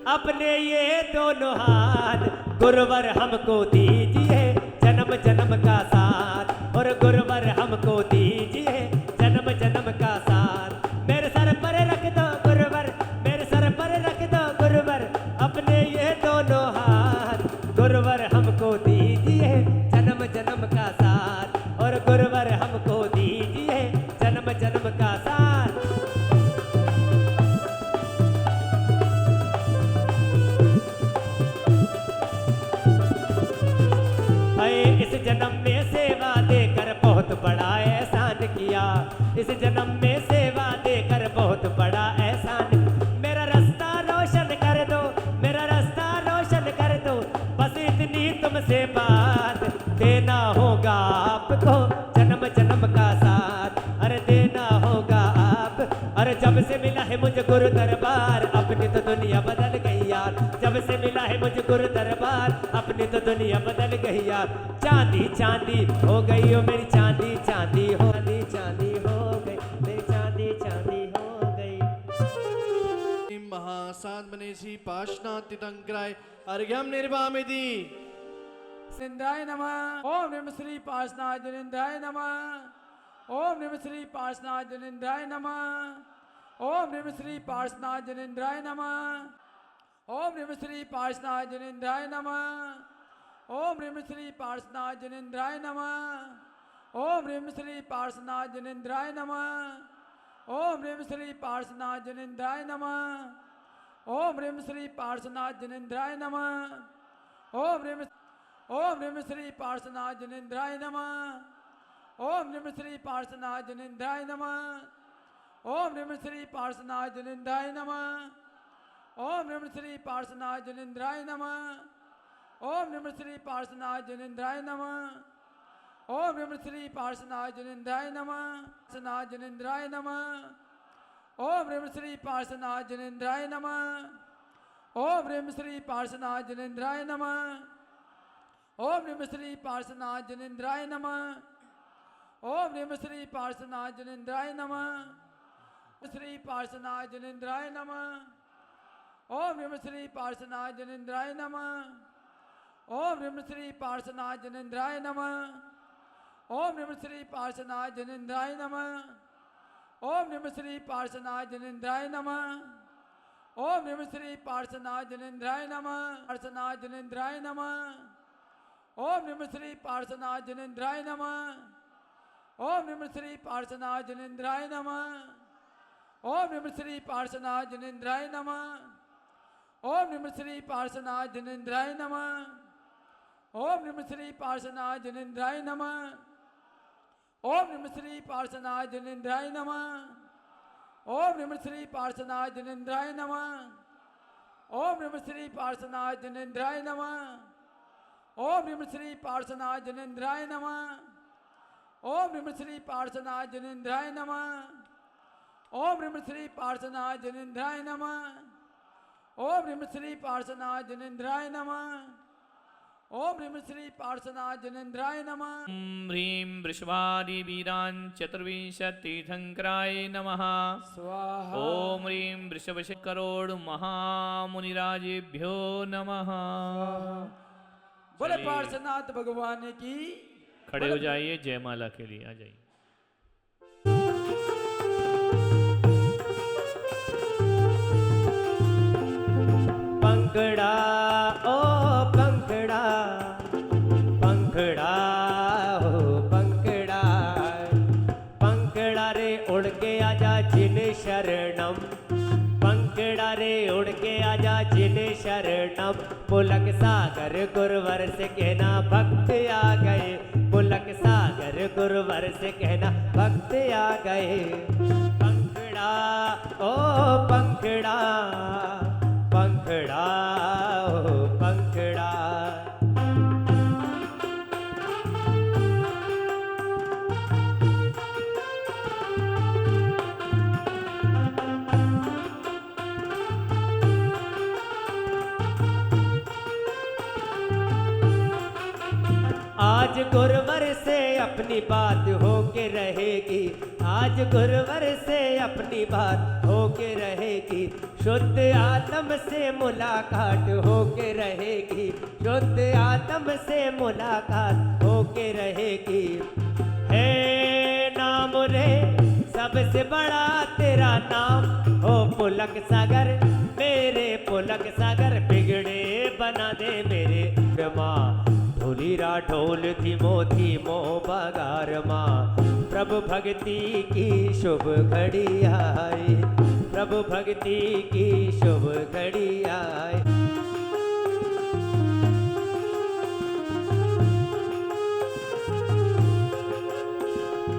अपने ये दोनों हाथ गुरुवर हमको दीजिए जन्म जन्म का साथ और गुरुवर हमको दीजिए जन्म जन्म का साथ मेरे सर पर रख दो गुरुवर मेरे सर पर रख दो गुरुवर अपने ये दोनों हाथ गुरुवर हमको दीजिए जन्म जन्म का साथ और गुरुवर हमको दीजिए जन्म जन्म का साथ इस जन्म में सेवा देकर बहुत बड़ा एहसान किया इस जन्म में सेवा देकर बहुत बड़ा एहसान मेरा रास्ता रोशन कर दो मेरा रास्ता रोशन कर दो बस इतनी तुमसे बात देना होगा आपको जन्म जन्म का साथ अरे देना होगा आप अरे जब से मिला है मुझे गुरु दरबार अपनी तो दुनिया बदल गई यार जब से मिला है मुझे गुरु दरबार अपनी तो दुनिया बदल गई यार चांदी चांदी हो गई हो मेरी चांदी चांदी हो गई चांदी हो गई मेरी चांदी चांदी हो गई महासाद मनेसी पाशनातितंक्राय अर्घ्यम निर्वामिति निंदाय नमः ओम नमः श्री पार्श्वनाथ निंदाय नमः ओम नमः श्री पार्श्वनाथ निंदाय नमः ओम नमः श्री पार्श्वनाथ निंदाय नमः ओम नमः श्री पार्श्वनाथ निंदाय नमः ओम नमः श्री पार्श्वनाथ निंदाय नमः ओम नमः श्री पार्श्वनाथ निंदाय नमः ओम नमः श्री पार्श्वनाथ निंदाय नमः ओम नमः श्री पार्श्वनाथ निंदाय नमः ओम नमः श्री पार्श्वनाथ निंदाय नमः ओम नमः श्री पार्श्वनाथ निंदाय नमः ओम नमः श्री पार्श्वनाथ निंदाय नमः ओम नमः श्री पार्श्वनाथ निंदाय नमः ओम नमः श्री पार्श्वनाथ निंदाय नमः ओम नमः श्री पार्श्वनाथ निंदाय नमः नाथ निंदाय नमः ओम नमः श्री पार्श्वनाथ निंदाय नमः ओम नमः श्री पार्श्वनाथ निंदाय नमः ओम नमः श्री पार्श्वनाथ निंदाय नमः ओम नमः श्री पार्श्वनाथ निंदाय नमः श्री पार्श्वनाथ निंदाय नमः ओम नमः श्री पार्श्वनाथ निंदाय नमः ओम नमः श्री पार्श्वनाथ निंदाय नमः ओम नमः श्री पार्श्वनाथ निंदाय नमः ओम नमः श्री पार्श्वनाथ निंदाय नमः ओम नमः श्री पार्श्वनाथ निंदाय नमः पार्श्वनाथ निंदाय नमः ओम नमः श्री पार्श्वनाथ निंदाय नमः ओम नमः श्री पार्श्वनाथ निंदाय नमः ओम नमः श्री पार्श्वनाथ निंदाय नमः ओम नमः श्री पार्श्वनाथ निंदाय नमः ओम नमः श्री पार्श्वनाथ निंदाय नमः ओम नमः श्री पार्श्वनाथ निंदाय नमः ओम नमः श्री पार्श्वनाथ निंदाय नमः ओम नमः श्री पार्श्वनाथ निंदाय नमः ओम नमः श्री पार्श्वनाथ निंदाय नमः ओम नमः श्री पार्श्वनाथ निंदाय नमः ओम नमः श्री पार्श्वनाथ निंदाय नमः ओम नमः श्री पार्श्वनाथ निंदाय नमः ओम नमः श्री पार्श्वनाथ निंदाय नमः ॐ ह्रीं वृषभादिवीरान् चतुर्विंशतितीर्थङ्कराय नमः स्वाहा ॐ ह्रीं वृषभशकरोड महामुनिराजेभ्यो नमः बोले पार्श्वनाथ भगवान की खड़े हो जाइए जयमाला के लिए आ जाइए। पंखड़ा ओ पंखड़ा पंखड़ा ओ पंखड़ा पंखड़ा रे उड़ के आजा जिन शरणम पंखड़ा रे उड़ के आजा जिन शरणम पुलक सागर गुरुवर से कहना भक्त आ गए पुलक सागर गुरुवर से कहना भक्त आ गए पंखड़ा ओ पंखड़ा पंखड़ा ओ पंखड़ा आज गुरुवर से अपनी बात होके रहेगी, आज गुरुवर से अपनी बात होके रहेगी, शुद्ध आत्म से मुलाकात होके रहेगी, शुद्ध आत्म से मुलाकात होके रहेगी। है नाम रे सबसे बड़ा तेरा नाम, हो पुलक सागर मेरे पुलक सागर, बिगड़े बना दे मेरे माँ। ढोली राठौल धीमो धीमो बगार माँ, प्रभु भक्ति की शुभ घड़ी आई, प्रभु भक्ति की शुभ घड़ी आई।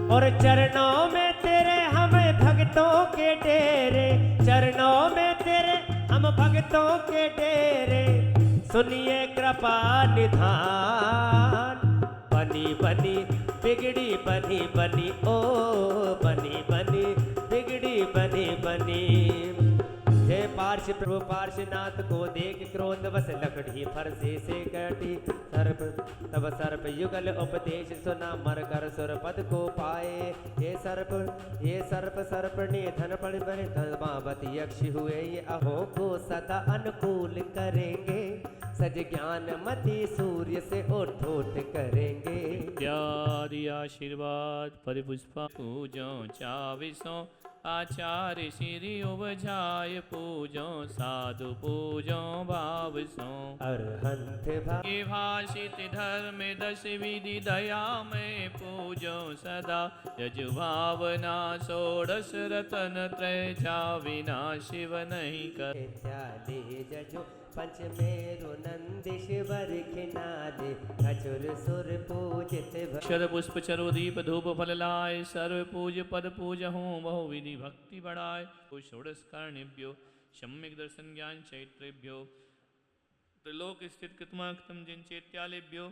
और चरणों में तेरे हमें भक्तों के डेरे, चरणों में तेरे हम भक्तों के डेरे, सुनिए कृपा निधान। बनी बनी बिगड़ी बनी बनी ओ बनी बनी बिगड़ी बनी बनी। जय पार्श प्रभु पार्शनाथ को देख क्रोध वस लकड़ी फरसे से कटी, सर्प तब सर्प युगल उपदेश सुना, मर कर सुर पद को पाए। ये सर्प सर्पणी धन पड़ बने धर्मावती यक्ष हुए, ये अहो को सदा अनुकूल करेंगे, सज ज्ञान मति सूर्य से उठोट करेंगे। इत्यादि आशीर्वाद परिपुष्पा पूजो चाविसो, आचार्य श्री उपजाय पूजो, साधु पूजो भाव सो। अरहंत भाषित धर्म दश विधि दया में पूजो सदा, यज भावना षोडश रतन त्रय जा, विना शिव नहीं कर। जजो पंचमेरु नंदीश्वर खिनाले, खचुर सुर पूजित अक्षर पुष्प चरु दीप धूप फल लाए, सर्व पूज पद पूज हूँ बहु विधि भक्ति बढ़ाए। षोडश कर्णेभ्यो सम्यक दर्शन ज्ञान चैत्रेभ्यो, त्रिलोक स्थित कृतमाकृतम जिन चैत्यालेभ्यो,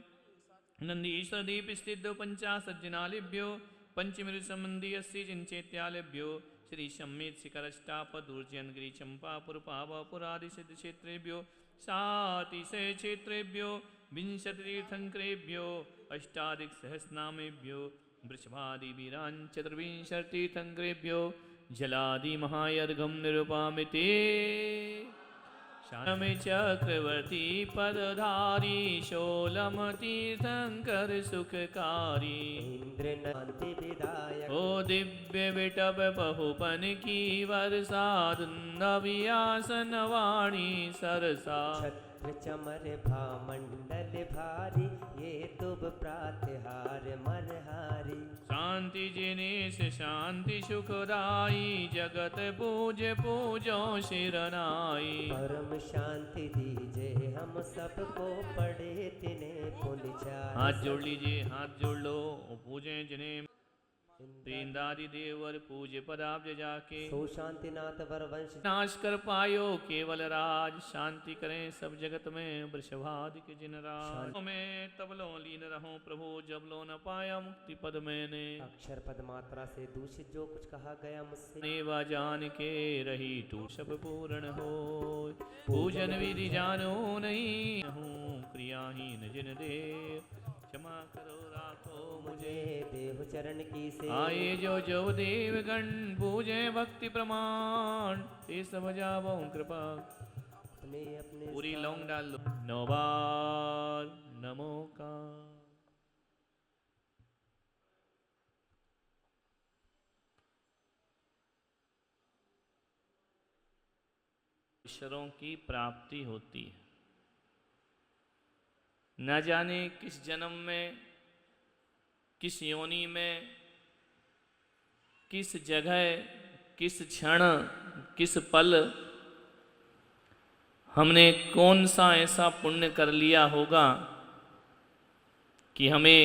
नंदीश्वर दीप स्थित पंचाशत जिनालेभ्यो, पंचमेरु संबंधी अस्सी जिन चैत्यालेभ्यो, श्री सम्मेत शिखरष्टापद ऊर्जन गिरि चंपापुर पावापुरादि सिद्ध क्षेत्रेभ्यो, सातिशय क्षेत्रेभ्यो, विंशति तीर्थंकरेभ्यो, अष्टाधिक सहस्रनामेभ्यो, वृषभादि वीरान चतुर्विंशति तीर्थंकरेभ्यो, जलादि महायर्घम निरुपामिते। श्याम चक्रवर्ती पदधारी, शोलम तीर्थंकर सुखकारी, इंद्र विदायक ओ दिव्य विटप बहुपन की वर्षा, दुंदवियासन वाणी सरसा। छत्र चमर भामंडल भारी, ये तुब प्रातहार मरहारी। शांति जिनेश शांति सुखदाई, जगत पूज पूजो शिरनाई। परम शांति दीजिए हम सबको, पढ़े तिन्हें पुल जाए। हाथ जोड़ लीजिए, हाथ जोड़ लो, पूजें जिन्हें इंद्रादि देवर पूज्य पदाब्ज जाके। सो शांतिनाथ वरवंश नाश कर पायो केवल राज, शांति करें सब जगत में वृषभादि के जिन राज। मैं तब लो लीन रहूं प्रभु, जब लो न पाया मुक्ति पद मैंने। अक्षर पद मात्रा से दूषित जो कुछ कहा गया मुझसे, नेवा जान के रही तू सब पूर्ण हो। पूजन विधि जानो नहीं हूँ, क्रियाहीन जिन दे क्षमा करो राखो मुझे। देव चरण की से आए जो देवगण पूजे भक्ति प्रमाण, ते सब जावो कृपा। अपने अपने पूरी लौंग डाल लो, 9 बार नमो का। ईश्वरों की प्राप्ति होती है। न जाने किस जन्म में, किस योनि में, किस जगह, किस क्षण, किस पल हमने कौन सा ऐसा पुण्य कर लिया होगा कि हमें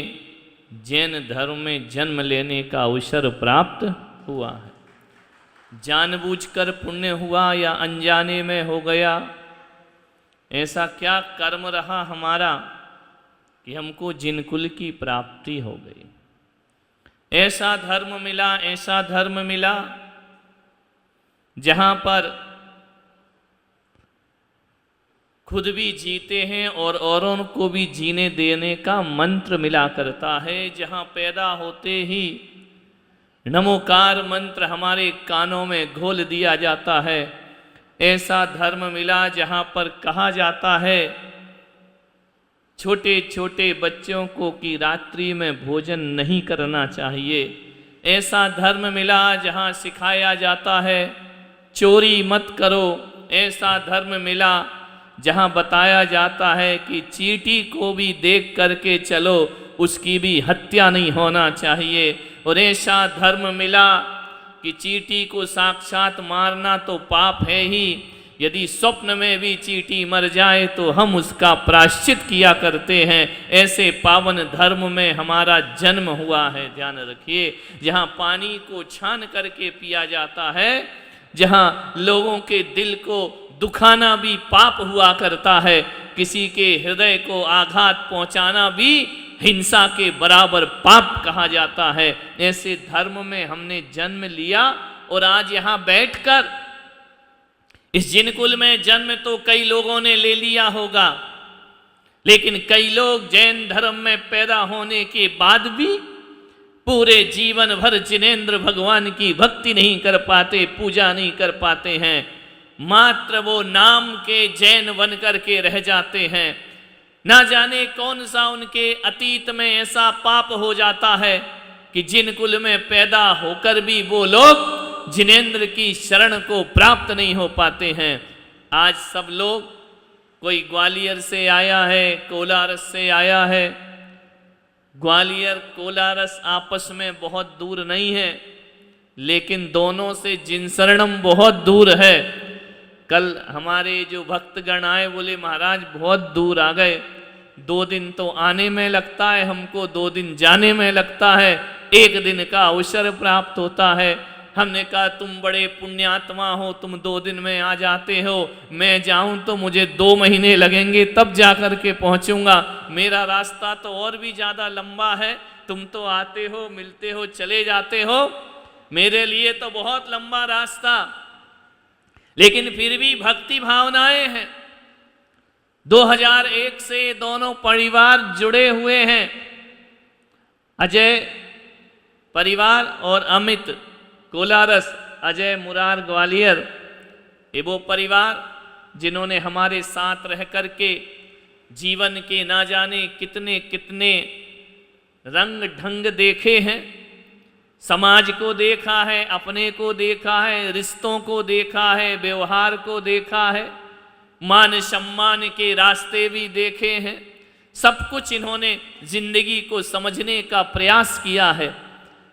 जैन धर्म में जन्म लेने का अवसर प्राप्त हुआ है। जानबूझकर पुण्य हुआ या अनजाने में हो गया, ऐसा क्या कर्म रहा हमारा कि हमको जिन कुल की प्राप्ति हो गई। ऐसा धर्म मिला, ऐसा धर्म मिला जहां पर खुद भी जीते हैं और औरों को भी जीने देने का मंत्र मिला करता है। जहाँ पैदा होते ही नमोकार मंत्र हमारे कानों में घोल दिया जाता है, ऐसा धर्म मिला जहाँ पर कहा जाता है छोटे छोटे बच्चों को कि रात्रि में भोजन नहीं करना चाहिए। ऐसा धर्म मिला जहाँ सिखाया जाता है चोरी मत करो। ऐसा धर्म मिला जहाँ बताया जाता है कि चींटी को भी देख करके चलो, उसकी भी हत्या नहीं होना चाहिए। और ऐसा धर्म मिला कि चींटी को साक्षात मारना तो पाप है ही, यदि स्वप्न में भी चींटी मर जाए तो हम उसका प्रायश्चित किया करते हैं। ऐसे पावन धर्म में हमारा जन्म हुआ है, ध्यान रखिए। जहाँ पानी को छान करके पिया जाता है, जहाँ लोगों के दिल को दुखाना भी पाप हुआ करता है, किसी के हृदय को आघात पहुंचाना भी हिंसा के बराबर पाप कहा जाता है। ऐसे धर्म में हमने जन्म लिया और आज यहाँ बैठकर इस जिनकुल में जन्म तो कई लोगों ने ले लिया होगा, लेकिन कई लोग जैन धर्म में पैदा होने के बाद भी पूरे जीवन भर जिनेंद्र भगवान की भक्ति नहीं कर पाते, पूजा नहीं कर पाते हैं, मात्र वो नाम के जैन बन करके रह जाते हैं। ना जाने कौन सा उनके अतीत में ऐसा पाप हो जाता है कि जिन कुल में पैदा होकर भी वो लोग जिनेंद्र की शरण को प्राप्त नहीं हो पाते हैं। आज सब लोग, कोई ग्वालियर से आया है, कोलारस से आया है। ग्वालियर कोलारस आपस में बहुत दूर नहीं है, लेकिन दोनों से जिनशरणम बहुत दूर है। कल हमारे जो भक्तगण आए बोले महाराज बहुत दूर आ गए, 2 दिन तो आने में लगता है हमको, 2 दिन जाने में लगता है, 1 दिन का अवसर प्राप्त होता है। हमने कहा तुम बड़े पुण्यात्मा हो, तुम 2 दिन में आ जाते हो, मैं जाऊं तो मुझे 2 महीने लगेंगे तब जा कर के पहुंचूंगा। मेरा रास्ता तो और भी ज़्यादा लंबा है, तुम तो आते हो, मिलते हो, चले जाते हो, मेरे लिए तो बहुत लंबा रास्ता। लेकिन फिर भी भक्ति भावनाएं हैं। 2001 से दोनों परिवार जुड़े हुए हैं, अजय परिवार और अमित कोलारस, अजय मुरार ग्वालियर। ये वो परिवार जिन्होंने हमारे साथ रह करके जीवन के ना जाने कितने कितने रंग ढंग देखे हैं। समाज को देखा है, अपने को देखा है, रिश्तों को देखा है, व्यवहार को देखा है, मान सम्मान के रास्ते भी देखे हैं। सब कुछ इन्होंने जिंदगी को समझने का प्रयास किया है।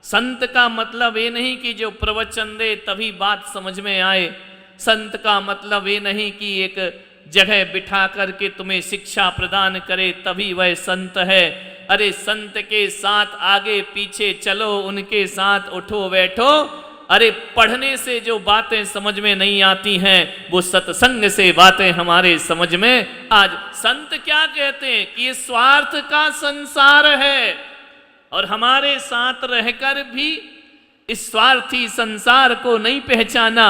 संत का मतलब ये नहीं कि जो प्रवचन दे तभी बात समझ में आए। संत का मतलब ये नहीं कि एक जगह बिठा करके तुम्हें शिक्षा प्रदान करे तभी वह संत है। अरे संत के साथ आगे पीछे चलो, उनके साथ उठो बैठो। अरे पढ़ने से जो बातें समझ में नहीं आती हैं वो सत्संग से बातें हमारे समझ में। आज संत क्या कहते हैं कि ये स्वार्थ का संसार है, और हमारे साथ रहकर भी इस स्वार्थी संसार को नहीं पहचाना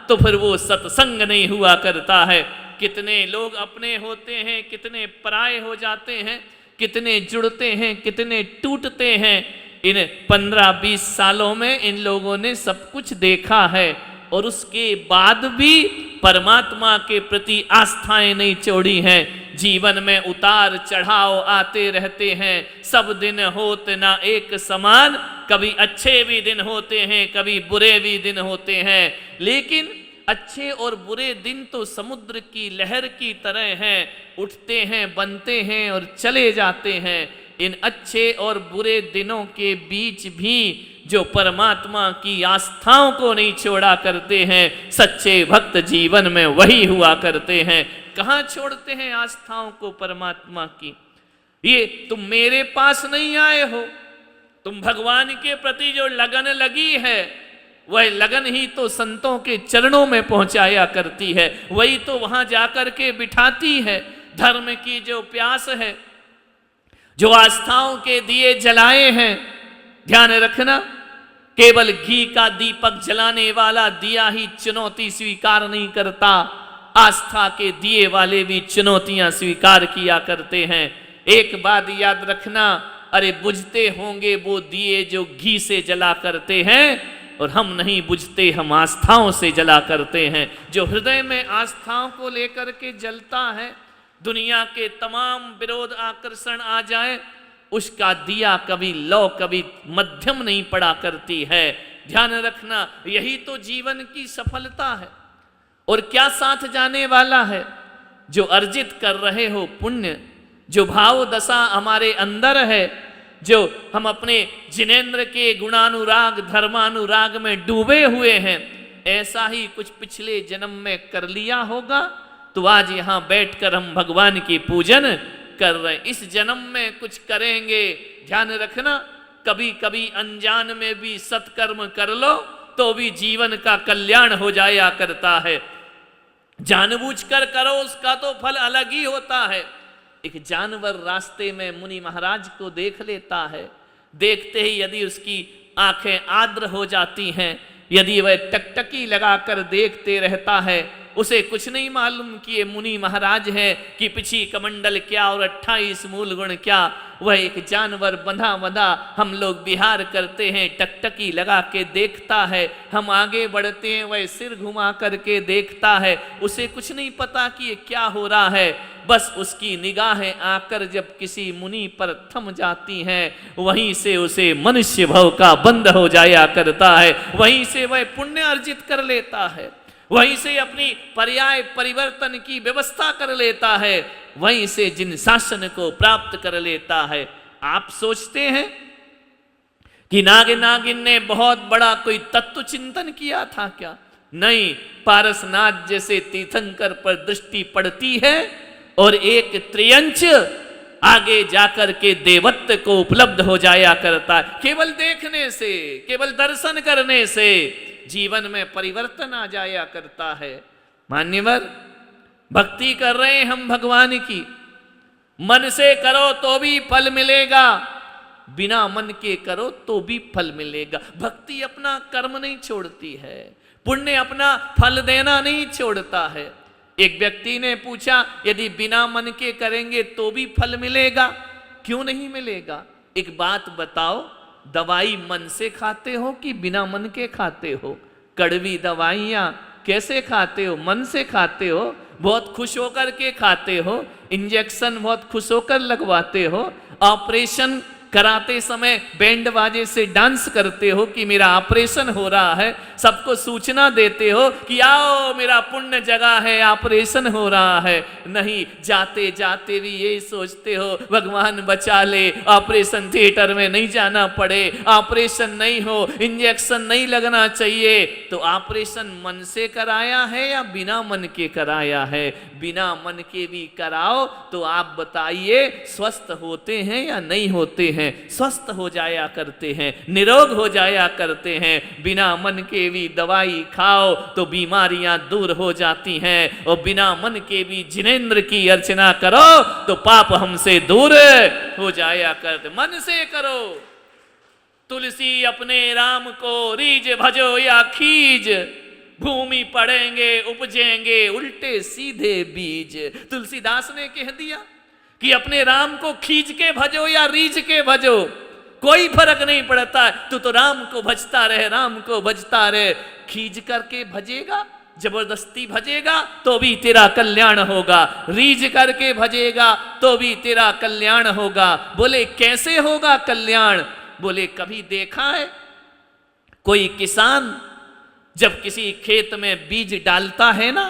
तो फिर वो सत्संग नहीं हुआ करता है। कितने लोग अपने होते हैं, कितने पराये हो जाते हैं, कितने जुड़ते हैं, कितने टूटते हैं। इन 15-20 सालों में इन लोगों ने सब कुछ देखा है, और उसके बाद भी परमात्मा के प्रति आस्थाएं नहीं छोड़ी हैं। जीवन में उतार चढ़ाव आते रहते हैं, सब दिन होते ना एक समान। कभी अच्छे भी दिन होते हैं, कभी बुरे भी दिन होते हैं, लेकिन अच्छे और बुरे दिन तो समुद्र की लहर की तरह हैं, उठते हैं, बनते हैं और चले जाते हैं। इन अच्छे और बुरे दिनों के बीच भी जो परमात्मा की आस्थाओं को नहीं छोड़ा करते हैं, सच्चे भक्त जीवन में वही हुआ करते हैं। कहाँ छोड़ते हैं आस्थाओं को परमात्मा की? ये तुम मेरे पास नहीं आए हो, तुम भगवान के प्रति जो लगन लगी है वह लगन ही तो संतों के चरणों में पहुंचाया करती है, वही तो वहां जाकर के बिठाती है। धर्म की जो प्यास है, जो आस्थाओं के दिए जलाए हैं, ध्यान रखना, केवल घी का दीपक जलाने वाला दिया ही चुनौती स्वीकार नहीं करता। आस्था के दिए वाले भी चुनौतियां स्वीकार किया करते हैं। एक बात याद रखना, अरे बुझते होंगे वो दिए जो घी से जला करते हैं, और हम नहीं बुझते, हम आस्थाओं से जला करते हैं। जो हृदय में आस्थाओं को लेकर के जलता है, दुनिया के तमाम विरोध आकर्षण आ जाए, उसका दिया कभी लौ कभी मध्यम नहीं पड़ा करती है। ध्यान रखना, यही तो जीवन की सफलता है। और क्या साथ जाने वाला है? जो अर्जित कर रहे हो पुण्य, जो भाव दशा हमारे अंदर है, जो हम अपने जिनेंद्र के गुणानुराग धर्मानुराग में डूबे हुए हैं, ऐसा ही कुछ पिछले जन्म में कर लिया होगा, तो आज यहां बैठकर हम भगवान की पूजन कर रहे हैं। इस जन्म में कुछ करेंगे, ध्यान रखना, कभी कभी अनजान में भी सत्कर्म कर लो तो भी जीवन का कल्याण हो जाया करता है। जानबूझकर करो उसका तो फल अलग ही होता है। एक जानवर रास्ते में मुनि महाराज को देख लेता है, देखते ही यदि उसकी आंखें आर्द्र हो जाती हैं, यदि वह टकटकी लगाकर देखते रहता है, उसे कुछ नहीं मालूम कि ये मुनि महाराज है कि पिछी कमंडल क्या और 28 मूल गुण क्या। वह एक जानवर बंधा बंधा हम लोग विहार करते हैं, टकटकी लगा के देखता है, हम आगे बढ़ते हैं, वह सिर घुमा करके देखता है, उसे कुछ नहीं पता कि ये क्या हो रहा है। बस उसकी निगाहें आकर जब किसी मुनि पर थम जाती हैं, वहीं से उसे मनुष्य भव का बंध हो जाया करता है, वहीं से वह पुण्य अर्जित कर लेता है, वहीं से अपनी पर्याय परिवर्तन की व्यवस्था कर लेता है, वहीं से जिन शासन को प्राप्त कर लेता है। आप सोचते हैं कि नागिन ने बहुत बड़ा कोई तत्व चिंतन किया था क्या? नहीं, पारसनाथ जैसे तीर्थंकर पर दृष्टि पड़ती है और एक त्रियंच आगे जाकर के देवत्व को उपलब्ध हो जाया करता है। केवल देखने से, केवल दर्शन करने से जीवन में परिवर्तन आ जाया करता है। मान्यवर, भक्ति कर रहे हैं हम भगवान की, मन से करो तो भी फल मिलेगा, बिना मन के करो तो भी फल मिलेगा। भक्ति अपना कर्म नहीं छोड़ती है, पुण्य अपना फल देना नहीं छोड़ता है। एक व्यक्ति ने पूछा, यदि बिना मन के करेंगे तो भी फल मिलेगा, क्यों नहीं मिलेगा? एक बात बताओ, दवाई मन से खाते हो कि बिना मन के खाते हो? कड़वी दवाइयाँ कैसे खाते हो? मन से खाते हो, बहुत खुश होकर के खाते हो, इंजेक्शन बहुत खुश होकर लगवाते हो, ऑपरेशन कराते समय बैंड बाजे से डांस करते हो कि मेरा ऑपरेशन हो रहा है, सबको सूचना देते हो कि आओ मेरा पुण्य जगह है, ऑपरेशन हो रहा है। नहीं, जाते जाते भी यही सोचते हो भगवान बचा ले, ऑपरेशन थिएटर में नहीं जाना पड़े, ऑपरेशन नहीं हो, इंजेक्शन नहीं लगना चाहिए। तो ऑपरेशन मन से कराया है या बिना मन के कराया है? बिना मन के भी कराओ तो आप बताइए, स्वस्थ होते हैं या नहीं होते हैं? स्वस्थ हो जाया करते हैं, निरोग हो जाया करते हैं। बिना मन के भी दवाई खाओ तो बीमारियां दूर हो जाती हैं, और बिना मन के भी जिनेंद्र की अर्चना करो तो पाप हमसे दूर हो जाया करते। मन से करो। तुलसी अपने राम को रीज भजो या खीज, भूमि पड़ेंगे उपजेंगे उल्टे सीधे बीज। तुलसीदास ने कह दिया कि अपने राम को खींच के भजो या रीझ के भजो, कोई फर्क नहीं पड़ता। तू तो राम को भजता रहे, राम को भजता रहे। खींच करके भजेगा, जबरदस्ती भजेगा तो भी तेरा कल्याण होगा, रीझ करके भजेगा तो भी तेरा कल्याण होगा। बोले कैसे होगा कल्याण? बोले कभी देखा है कोई किसान जब किसी खेत में बीज डालता है ना,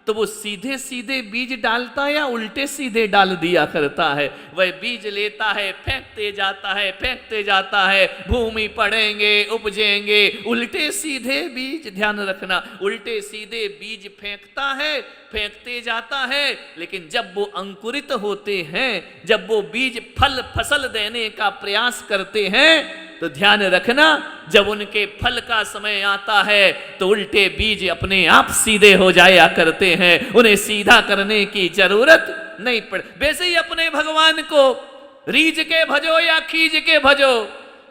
तो वो सीधे सीधे बीज डालता है या उल्टे सीधे डाल दिया करता है? वह बीज लेता है, फेंकते जाता है, फेंकते जाता है, भूमि पड़ेंगे उपजेंगे उल्टे सीधे बीज। ध्यान रखना, उल्टे सीधे बीज फेंकता है, फेंकते जाता है, लेकिन जब वो अंकुरित होते हैं, जब वो बीज फल फसल देने का प्रयास करते हैं, तो ध्यान रखना, जब उनके फल का समय आता है तो उल्टे बीज अपने आप सीधे हो जाया करते हैं, उन्हें सीधा करने की जरूरत नहीं पड़। वैसे ही अपने भगवान को रीझ के भजो या खींच के भजो,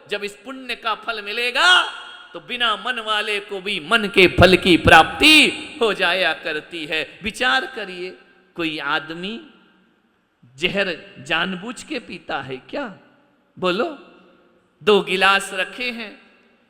जब इस पुण्य का फल मिलेगा तो बिना मन वाले को भी मन के फल की प्राप्ति हो जाया करती है। विचार करिए, कोई आदमी जहर जानबूझ के पीता है क्या? बोलो। 2 गिलास रखे हैं,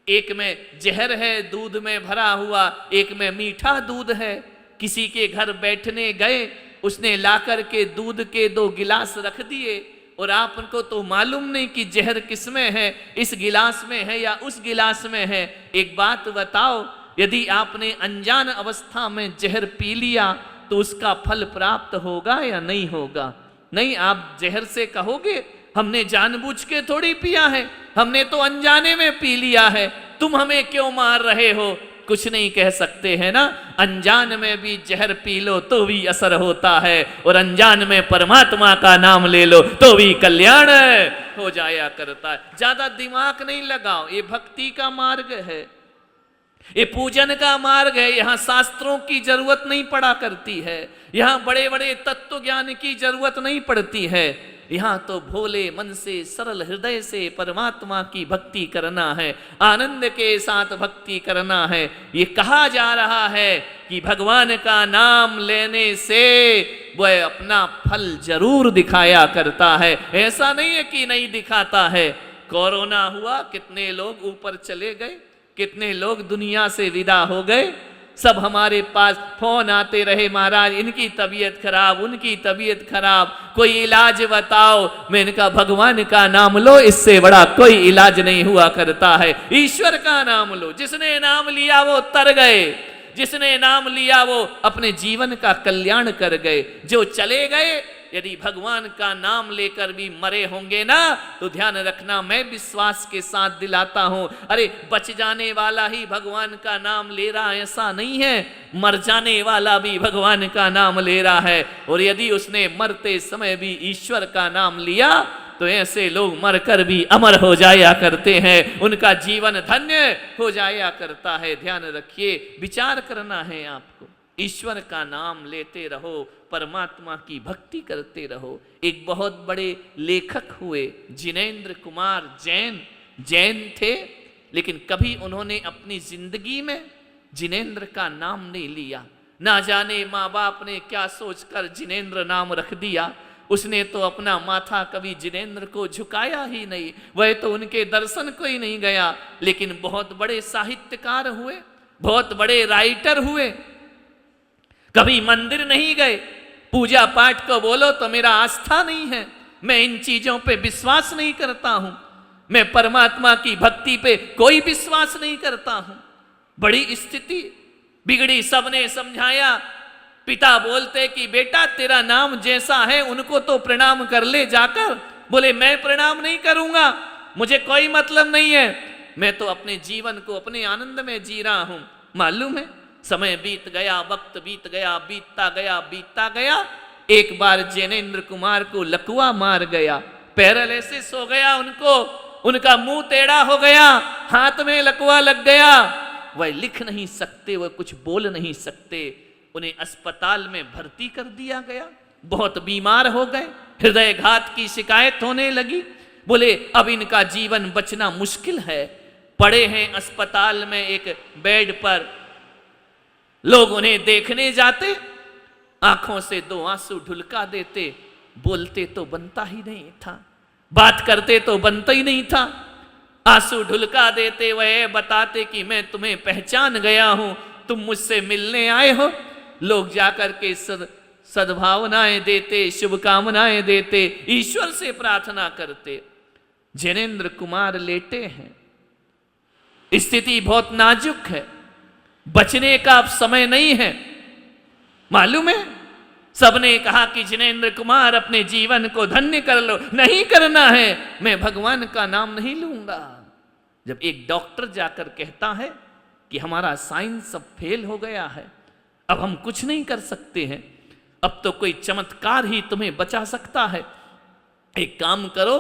एक में जहर है दूध में भरा हुआ, एक में मीठा दूध है। किसी के घर बैठने गए, उसने लाकर के दूध के 2 गिलास रख दिए और आपको तो मालूम नहीं कि जहर किसमें है, इस गिलास में है या उस गिलास में है। एक बात बताओ, यदि आपने अनजान अवस्था में जहर पी लिया तो उसका फल प्राप्त होगा या नहीं होगा? नहीं, आप जहर से कहोगे हमने जानबूझ के थोड़ी पिया है, हमने तो अनजाने में पी लिया है, तुम हमें क्यों मार रहे हो? कुछ नहीं कह सकते हैं ना। अनजान में भी जहर पी लो तो भी असर होता है, और अनजान में परमात्मा का नाम ले लो तो भी कल्याण हो जाया करता है। ज्यादा दिमाग नहीं लगाओ, ये भक्ति का मार्ग है, ये पूजन का मार्ग है। यहाँ शास्त्रों की जरूरत नहीं पड़ा करती है, यहाँ बड़े बड़े तत्व ज्ञान की जरूरत नहीं पड़ती है। यहाँ तो भोले मन से, सरल हृदय से परमात्मा की भक्ति करना है, आनंद के साथ भक्ति करना है। ये कहा जा रहा है कि भगवान का नाम लेने से वह अपना फल जरूर दिखाया करता है, ऐसा नहीं है कि नहीं दिखाता है। कोरोना हुआ, कितने लोग ऊपर चले गए, कितने लोग दुनिया से विदा हो गए। सब हमारे पास फोन आते रहे, महाराज इनकी तबीयत खराब, उनकी तबीयत खराब, कोई इलाज बताओ। मैंने कहा भगवान का नाम लो, इससे बड़ा कोई इलाज नहीं हुआ करता है। ईश्वर का नाम लो, जिसने नाम लिया वो तर गए, जिसने नाम लिया वो अपने जीवन का कल्याण कर गए। जो चले गए, यदि भगवान का नाम लेकर भी मरे होंगे ना, तो ध्यान रखना, मैं विश्वास के साथ दिलाता हूं, अरे बच जाने वाला ही भगवान का नाम ले रहा है ऐसा नहीं है, मर जाने वाला भी भगवान का नाम ले रहा है। और यदि उसने मरते समय भी ईश्वर का नाम लिया तो ऐसे लोग मरकर भी अमर हो जाया करते हैं, उनका जीवन धन्य हो जाया करता है। ध्यान रखिए, विचार करना है आपको। ईश्वर का नाम लेते रहो, परमात्मा की भक्ति करते रहो। एक बहुत बड़े लेखक हुए जिनेंद्र कुमार जैन थे, लेकिन कभी उन्होंने अपनी जिंदगी में जिनेंद्र का नाम नहीं लिया। ना जाने माँ बाप ने क्या सोचकर जिनेंद्र नाम रख दिया। उसने तो अपना माथा कभी जिनेंद्र को झुकाया ही नहीं, वह तो उनके दर्शन को ही नहीं गया। लेकिन बहुत बड़े साहित्यकार हुए, बहुत बड़े राइटर हुए, कभी मंदिर नहीं गए। पूजा पाठ को बोलो तो मेरा आस्था नहीं है, मैं इन चीजों पे विश्वास नहीं करता हूं, मैं परमात्मा की भक्ति पे कोई विश्वास नहीं करता हूं। बड़ी स्थिति बिगड़ी, सबने समझाया। पिता बोलते कि बेटा तेरा नाम जैसा है उनको तो प्रणाम कर ले जाकर। बोले मैं प्रणाम नहीं करूंगा, मुझे कोई मतलब नहीं है, मैं तो अपने जीवन को अपने आनंद में जी रहा हूं। मालूम है, समय बीत गया, वक्त बीत गया, बीतता गया। एक बार जिनेंद्र कुमार को लकवा मार गया, पैरालिसिस हो गया उनको, उनका मुंह टेढ़ा हो गया, हाथ में लकवा लग गया। वह लिख नहीं सकते, वह कुछ बोल नहीं सकते। उन्हें अस्पताल में भर्ती कर दिया गया, बहुत बीमार हो गए, हृदयघात की शिकायत होने लगी। बोले अब इनका जीवन बचना मुश्किल है। पड़े हैं अस्पताल में एक बेड पर, लोग उन्हें देखने जाते, आंखों से 2 आंसू ढुलका देते। बोलते तो बनता ही नहीं था, बात करते तो बनता ही नहीं था, आंसू ढुलका देते। वह बताते कि मैं तुम्हें पहचान गया हूं, तुम मुझसे मिलने आए हो। लोग जाकर के सद्भावनाएं देते, शुभकामनाएं देते, ईश्वर से प्रार्थना करते। जिनेंद्र कुमार लेटे हैं, स्थिति बहुत नाजुक है, बचने का अब समय नहीं है। मालूम है, सबने कहा कि जिनेंद्र कुमार अपने जीवन को धन्य कर लो। नहीं करना है, मैं भगवान का नाम नहीं लूंगा। जब एक डॉक्टर जाकर कहता है कि हमारा साइंस अब फेल हो गया है, अब हम कुछ नहीं कर सकते हैं, अब तो कोई चमत्कार ही तुम्हें बचा सकता है, एक काम करो।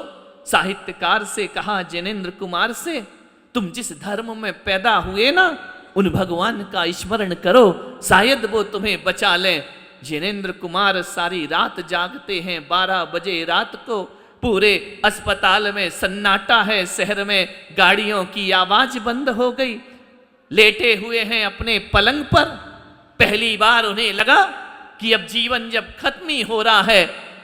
साहित्यकार से कहा, जिनेंद्र कुमार से, तुम जिस धर्म में पैदा हुए ना, उन भगवान का स्मरण करो, शायद वो तुम्हें बचा लें। जिनेंद्र कुमार सारी रात जागते हैं। 12 बजे रात को पूरे अस्पताल में सन्नाटा है, शहर में गाड़ियों की आवाज बंद हो गई। लेटे हुए हैं अपने पलंग पर। पहली बार उन्हें लगा कि अब जीवन जब खत्म ही हो रहा है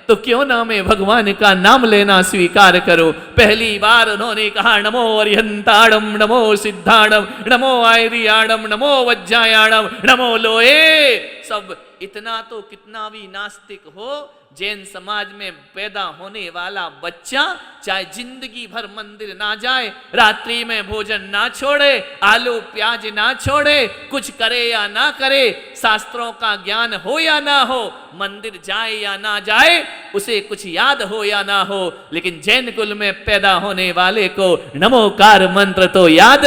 तो क्यों ना मैं भगवान का नाम लेना स्वीकार करूं। पहली बार उन्होंने कहा नमो अरिहंताणम, नमो सिद्धाणम, नमो आयरियाणम, नमो वज्जायाणम, नमो लोए। सब इतना तो कितना भी नास्तिक हो, जैन समाज में पैदा होने वाला बच्चा चाहे जिंदगी भर मंदिर ना जाए, रात्रि में भोजन ना छोड़े, आलू प्याज ना छोड़े, कुछ करे या ना करे, शास्त्रों का ज्ञान हो या ना हो, मंदिर जाए या ना जाए, उसे कुछ याद हो या ना हो, लेकिन जैन कुल में पैदा होने वाले को नमोकार मंत्र तो याद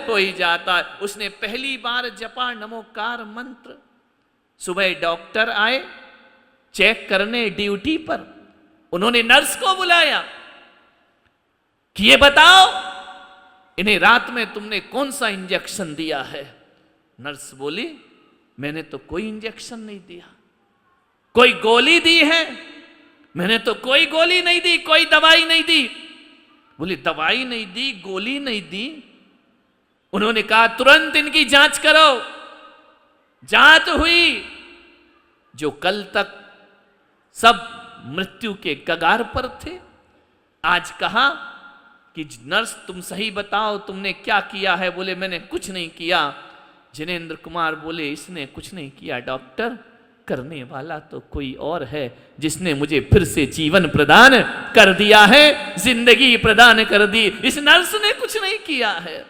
हो ही जाता। उसने पहली बार जपा नमोकार मंत्र। सुबह डॉक्टर आए चेक करने ड्यूटी पर। उन्होंने नर्स को बुलाया कि ये बताओ इन्हें रात में तुमने कौन सा इंजेक्शन दिया है। नर्स बोली मैंने तो कोई इंजेक्शन नहीं दिया। कोई गोली दी है? मैंने तो कोई गोली नहीं दी, कोई दवाई नहीं दी। बोली दवाई नहीं दी, गोली नहीं दी। उन्होंने कहा तुरंत इनकी जांच करो। जांच हुई। जो कल तक सब मृत्यु के कगार पर थे, आज कहा कि नर्स तुम सही बताओ तुमने क्या किया है। बोले मैंने कुछ नहीं किया। जिनेंद्र कुमार बोले इसने कुछ नहीं किया डॉक्टर, करने वाला तो कोई और है जिसने मुझे फिर से जीवन प्रदान कर दिया है, जिंदगी प्रदान कर दी। इस नर्स ने कुछ नहीं किया है,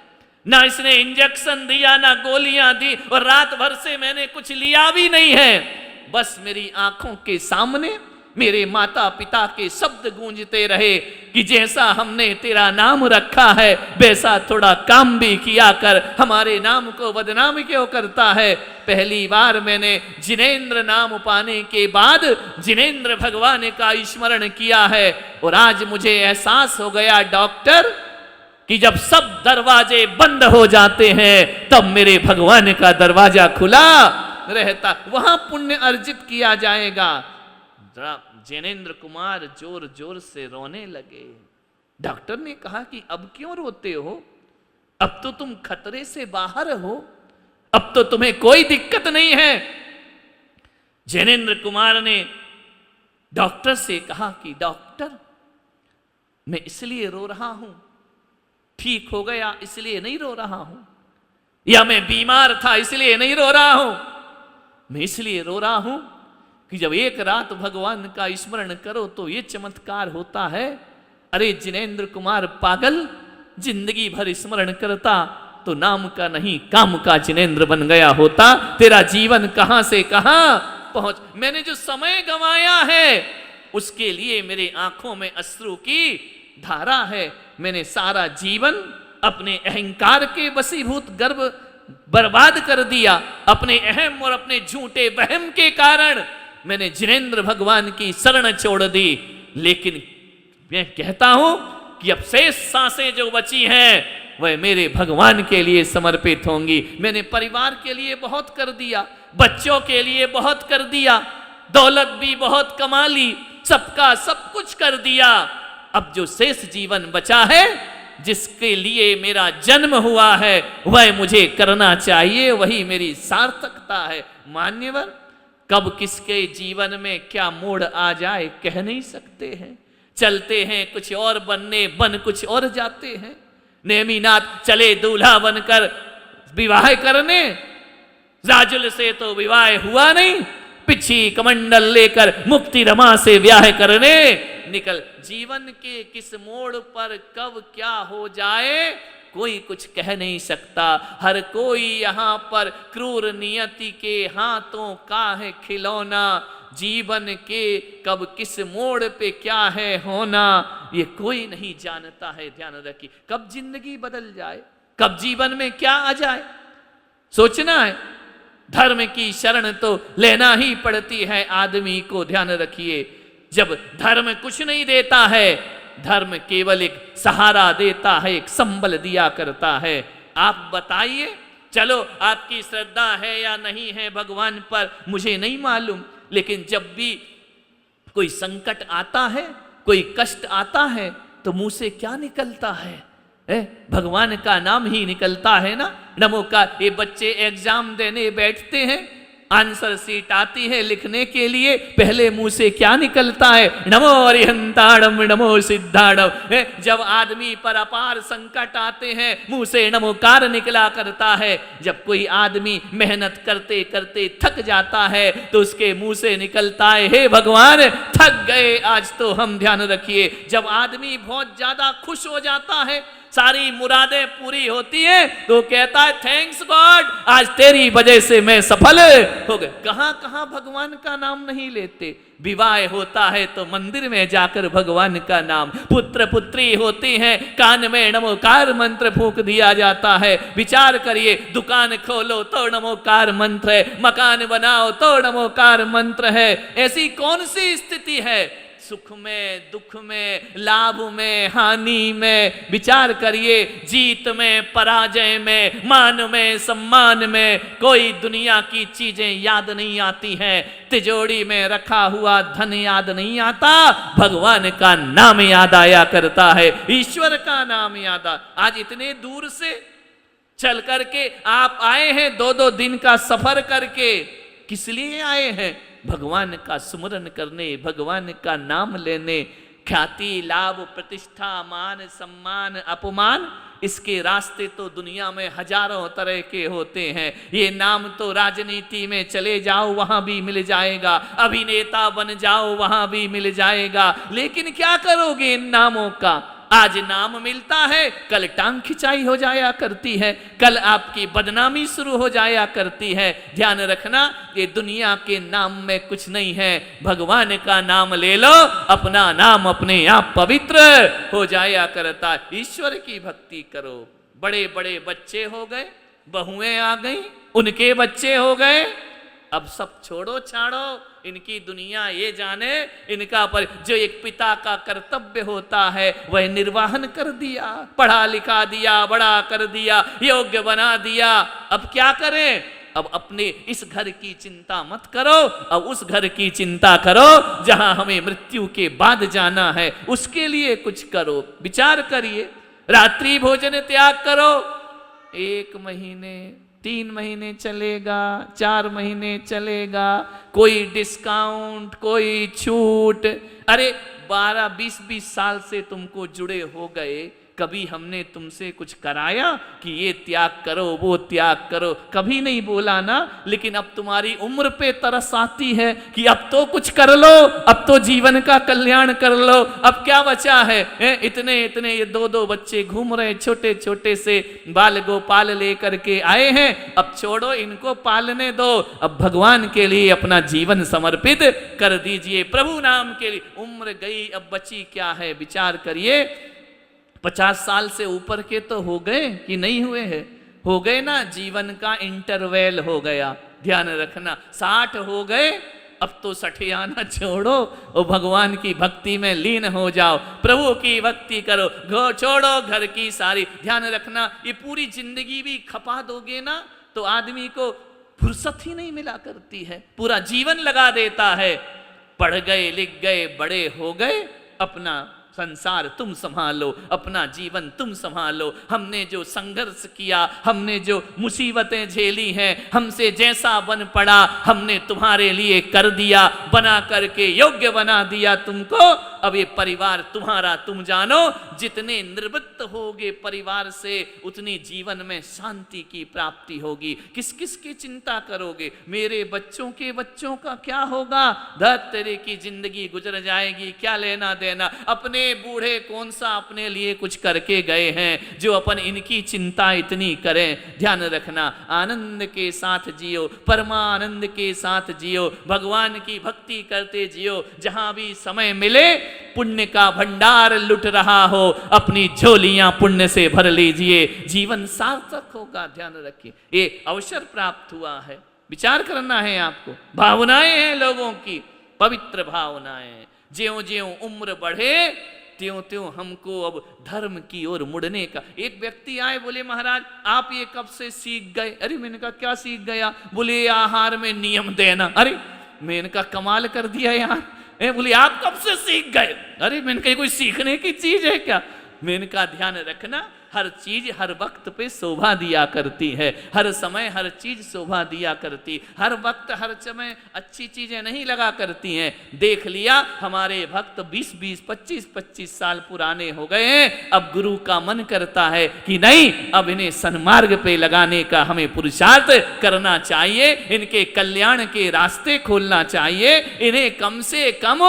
ना इसने इंजेक्शन दिया, ना गोलियां दी, और रात भर से मैंने कुछ लिया भी नहीं है। बस मेरी आंखों के सामने मेरे माता पिता के शब्द गूंजते रहे कि जैसा हमने तेरा नाम रखा है वैसा थोड़ा काम भी किया कर, हमारे नाम को बदनाम क्यों करता है। पहली बार मैंने जिनेंद्र नाम पाने के बाद जिनेंद्र भगवान का स्मरण किया है, और आज मुझे एहसास हो गया डॉक्टर कि जब सब दरवाजे बंद हो जाते हैं तब मेरे भगवान का दरवाजा खुला रहता, वहां पुण्य अर्जित किया जाएगा। जिनेंद्र कुमार जोर जोर से रोने लगे। डॉक्टर ने कहा कि अब क्यों रोते हो, अब तो तुम खतरे से बाहर हो, अब तो तुम्हें कोई दिक्कत नहीं है। जिनेंद्र कुमार ने डॉक्टर से कहा कि डॉक्टर मैं इसलिए रो रहा हूं, ठीक हो गया इसलिए नहीं रो रहा हूं, या मैं बीमार था इसलिए नहीं रो रहा हूं, मैं इसलिए रो रहा हूं कि जब एक रात भगवान का स्मरण करो तो ये चमत्कार होता है। अरे जिनेंद्र कुमार पागल, जिंदगी भर स्मरण करता तो नाम का नहीं काम का जिनेंद्र बन गया होता। तेरा जीवन कहां से कहां पहुंच। मैंने जो समय गंवाया है उसके लिए मेरे आंखों में अश्रु की धारा है। मैंने सारा जीवन अपने अहंकार के वशीभूत गर्भ बर्बाद कर दिया। अपने अहम और अपने झूठे वहम के कारण मैंने जिनेंद्र भगवान की शरण छोड़ दी। लेकिन मैं कहता हूं कि अब शेष सांसें जो बची हैं वह मेरे भगवान के लिए समर्पित होंगी। मैंने परिवार के लिए बहुत कर दिया, बच्चों के लिए बहुत कर दिया, दौलत भी बहुत कमा ली, सबका सब कुछ कर दिया। अब जो शेष जीवन बचा है, जिसके लिए मेरा जन्म हुआ है, वह मुझे करना चाहिए, वही मेरी सार्थकता है। मान्यवर, कब किसके जीवन में क्या मोड़ आ जाए कह नहीं सकते हैं। चलते हैं कुछ और बनने, बन कुछ और जाते हैं। नेमिनाथ चले दूल्हा बनकर विवाह करने, राजुल से तो विवाह हुआ नहीं, पिछी कमंडल लेकर मुक्ति रमा से ब्याह करने निकल। जीवन के किस मोड़ पर कब क्या हो जाए कोई कुछ कह नहीं सकता। हर कोई यहाँ पर क्रूर नियति के हाथों का है खिलौना। जीवन के कब किस मोड़ पे क्या है होना ये कोई नहीं जानता है। ध्यान रखिए, कब जिंदगी बदल जाए, कब जीवन में क्या आ जाए, सोचना है। धर्म की शरण तो लेना ही पड़ती है आदमी को। ध्यान रखिए, जब धर्म कुछ नहीं देता है, धर्म केवल एक सहारा देता है, एक संबल दिया करता है। आप बताइए, चलो आपकी श्रद्धा है या नहीं है भगवान पर मुझे नहीं मालूम, लेकिन जब भी कोई संकट आता है, कोई कष्ट आता है, तो मुंह से क्या निकलता है? भगवान का नाम ही निकलता है ना। नमो का ये बच्चे एग्जाम देने बैठते हैं, आंसर सीट आती है लिखने के लिए, पहले मुंह से क्या निकलता है? नमो अरिहंताणम नमो सिद्धाणम। जब आदमी पर अपार संकट आते हैं मुंह से नमोकार निकला करता है। जब कोई आदमी मेहनत करते करते थक जाता है तो उसके मुंह से निकलता है हे भगवान थक गए आज तो हम ध्यान रखिए। जब आदमी बहुत ज्यादा खुश हो जाता है, सारी मुरादें पूरी होती हैं, तो कहता है थैंक्स गॉड आज तेरी वजह से मैं सफल हो गया। कहां कहां भगवान का नाम नहीं लेते। विवाह होता है तो मंदिर में जाकर भगवान का नाम, पुत्र पुत्री होती हैं कान में नमोकार मंत्र फूंक दिया जाता है। विचार करिए, दुकान खोलो तो नमोकार मंत्र है, मकान बनाओ तो नमोकार मंत्र है। ऐसी कौन सी स्थिति है? सुख में, दुख में, लाभ में, हानि में, विचार करिए, जीत में, पराजय में, मान में, सम्मान में, कोई दुनिया की चीजें याद नहीं आती हैं। तिजोरी में रखा हुआ धन याद नहीं आता, भगवान का नाम याद आया करता है, ईश्वर का नाम याद आज इतने दूर से चल करके आप आए हैं, 2-2 दिन का सफर करके, किस लिए आए हैं? भगवान का सुमरन करने, भगवान का नाम लेने। ख्याति, लाभ, प्रतिष्ठा, मान, सम्मान, अपमान, इसके रास्ते तो दुनिया में हजारों तरह के होते हैं। ये नाम तो राजनीति में चले जाओ वहां भी मिल जाएगा, अभिनेता बन जाओ वहां भी मिल जाएगा, लेकिन क्या करोगे इन नामों का? आज नाम मिलता है, कल टांग खिंचाई हो जाया करती है, कल आपकी बदनामी शुरू हो जाया करती है। ध्यान रखना, ये दुनिया के नाम में कुछ नहीं है। भगवान का नाम ले लो, अपना नाम अपने आप पवित्र हो जाया करता है। ईश्वर की भक्ति करो। बड़े बड़े बच्चे हो गए, बहुएं आ गई, उनके बच्चे हो गए, अब सब छोड़ो छाड़ो, इनकी दुनिया ये जाने, इनका पर जो एक पिता का कर्तव्य होता है वह निर्वाहन कर दिया, पढ़ा लिखा दिया, बड़ा कर दिया, योग्य बना दिया। अब क्या करें? अब अपने इस घर की चिंता मत करो, अब उस घर की चिंता करो जहां हमें मृत्यु के बाद जाना है, उसके लिए कुछ करो। विचार करिए, रात्रि भोजन त्याग करो। 1 महीने, 3 महीने चलेगा, 4 महीने चलेगा, कोई डिस्काउंट, कोई छूट। अरे 12-20 साल से तुमको जुड़े हो गए, कभी हमने तुमसे कुछ कराया कि ये त्याग करो, वो त्याग करो? कभी नहीं बोला ना। लेकिन अब तुम्हारी उम्र पे तरस आती है कि अब तो कुछ कर लो, अब तो जीवन का कल्याण कर लो। अब क्या बचा है? इतने इतने ये 2-2 बच्चे घूम रहे, छोटे छोटे से बाल गोपाल लेकर के आए हैं। अब छोड़ो, इनको पालने दो, अब भगवान के लिए अपना जीवन समर्पित कर दीजिए, प्रभु नाम के लिए। उम्र गई, अब बची क्या है? विचार करिए, 50 साल से ऊपर के तो हो गए कि नहीं हुए हैं? हो गए ना। जीवन का इंटरवल हो गया, ध्यान रखना। 60 हो गए, अब तो सठियाना छोड़ो और भगवान की भक्ति में लीन हो जाओ, प्रभु की भक्ति करो, छोड़ो घर की सारी। ध्यान रखना, ये पूरी जिंदगी भी खपा दोगे ना तो आदमी को फुर्सत ही नहीं मिला करती है, पूरा जीवन लगा देता है। पढ़ गए, लिख गए, बड़े हो गए, अपना संसार तुम संभालो, अपना जीवन तुम संभालो। हमने जो संघर्ष किया, हमने जो मुसीबतें झेली हैं, हमसे जैसा बन पड़ा हमने तुम्हारे लिए कर दिया, बना करके योग्य बना दिया तुमको। अब ये परिवार तुम्हारा, तुम जानो। जितने निवृत्त होगे परिवार से, उतनी जीवन में शांति की प्राप्ति होगी। किस किस की चिंता करोगे? मेरे बच्चों के बच्चों का क्या होगा? धत तेरे की जिंदगी गुजर जाएगी, क्या लेना देना। अपने बूढ़े कौन सा अपने लिए कुछ करके गए हैं जो अपन इनकी चिंता इतनी करें? ध्यान रखना, आनंद के साथ जियो, परमानंद के साथ जियो, भगवान की भक्ति करते जियो। जहां भी समय मिले पुण्य का भंडार लुट रहा हो, अपनी झोलियां पुण्य से भर लीजिए, जीवन सार्थक होगा। ध्यान रखिए, ये अवसर प्राप्त हुआ है, विचार करना है आपको। भावनाएं हैं लोगों की, पवित्र भावनाएं। ज्यों ज्यों उम्र बढ़े त्यों त्यों हमको अब धर्म की ओर मुड़ने का। एक व्यक्ति आए, बोले महाराज आप ये कब से सीख गए? अरे मैंने कहा क्या सीख गया? बोले आहार में नियम देना। अरे मैंने कहा कमाल कर दिया यार। बोले आप कब से सीख गए? अरे मैंने कहा कोई सीखने की चीज है क्या? मैंने कहा ध्यान रखना, हर चीज हर वक्त पे शोभा दिया करती है, हर समय हर चीज शोभा दिया करती, हर वक्त हर समय अच्छी चीजें नहीं लगा करती हैं। देख लिया हमारे भक्त 20-20, 25-25 साल पुराने हो गए हैं, अब गुरु का मन करता है कि नहीं, अब इन्हें सन्मार्ग पे लगाने का हमें पुरुषार्थ करना चाहिए, इनके कल्याण के रास्ते खोलना चाहिए, इन्हें कम से कम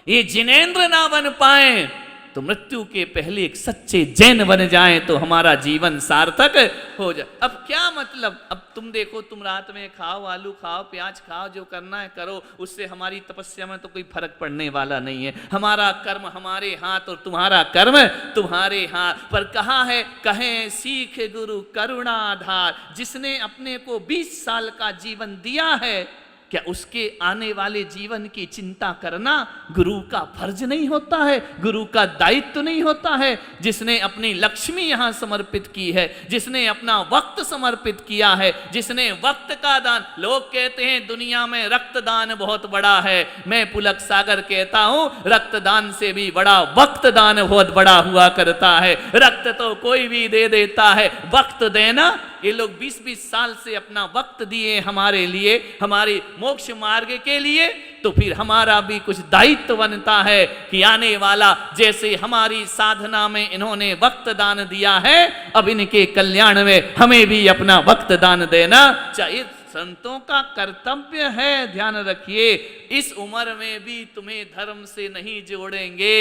ये जिनेंद्र ना बन पाए तो मृत्यु के पहले एक सच्चे जैन बन जाएं तो हमारा जीवन सार्थक हो जाए। अब क्या मतलब, अब तुम देखो, तुम रात में खाओ, आलू खाओ, प्याज खाओ, जो करना है करो, उससे हमारी तपस्या में तो कोई फर्क पड़ने वाला नहीं है। हमारा कर्म हमारे हाथ और तुम्हारा कर्म तुम्हारे हाथ। पर कहा है, कहें सीख गुरु करुणाधार, जिसने अपने को 20 साल का जीवन दिया है, क्या उसके आने वाले जीवन की चिंता करना गुरु का फर्ज नहीं होता है, गुरु का दायित्व नहीं होता है? जिसने अपनी लक्ष्मी यहाँ समर्पित की है, जिसने अपना वक्त समर्पित किया है, जिसने वक्त का दान, लोग कहते हैं दुनिया में रक्तदान बहुत बड़ा है, मैं पुलक सागर कहता हूँ रक्तदान से भी बड़ा वक्त दान बहुत बड़ा हुआ करता है। रक्त तो कोई भी दे देता है, वक्त देना, ये लोग 20-20 साल से अपना वक्त दिए हमारे लिए, हमारे मोक्ष मार्ग के लिए, तो फिर हमारा भी कुछ दायित्व बनता है कि आने वाला, जैसे हमारी साधना में इन्होंने वक्त दान दिया है, अब इनके कल्याण में हमें भी अपना वक्त दान देना चाहिए। संतों का कर्तव्य है, ध्यान रखिए। इस उम्र में भी तुम्हें धर्म से नहीं जोड़ेंगे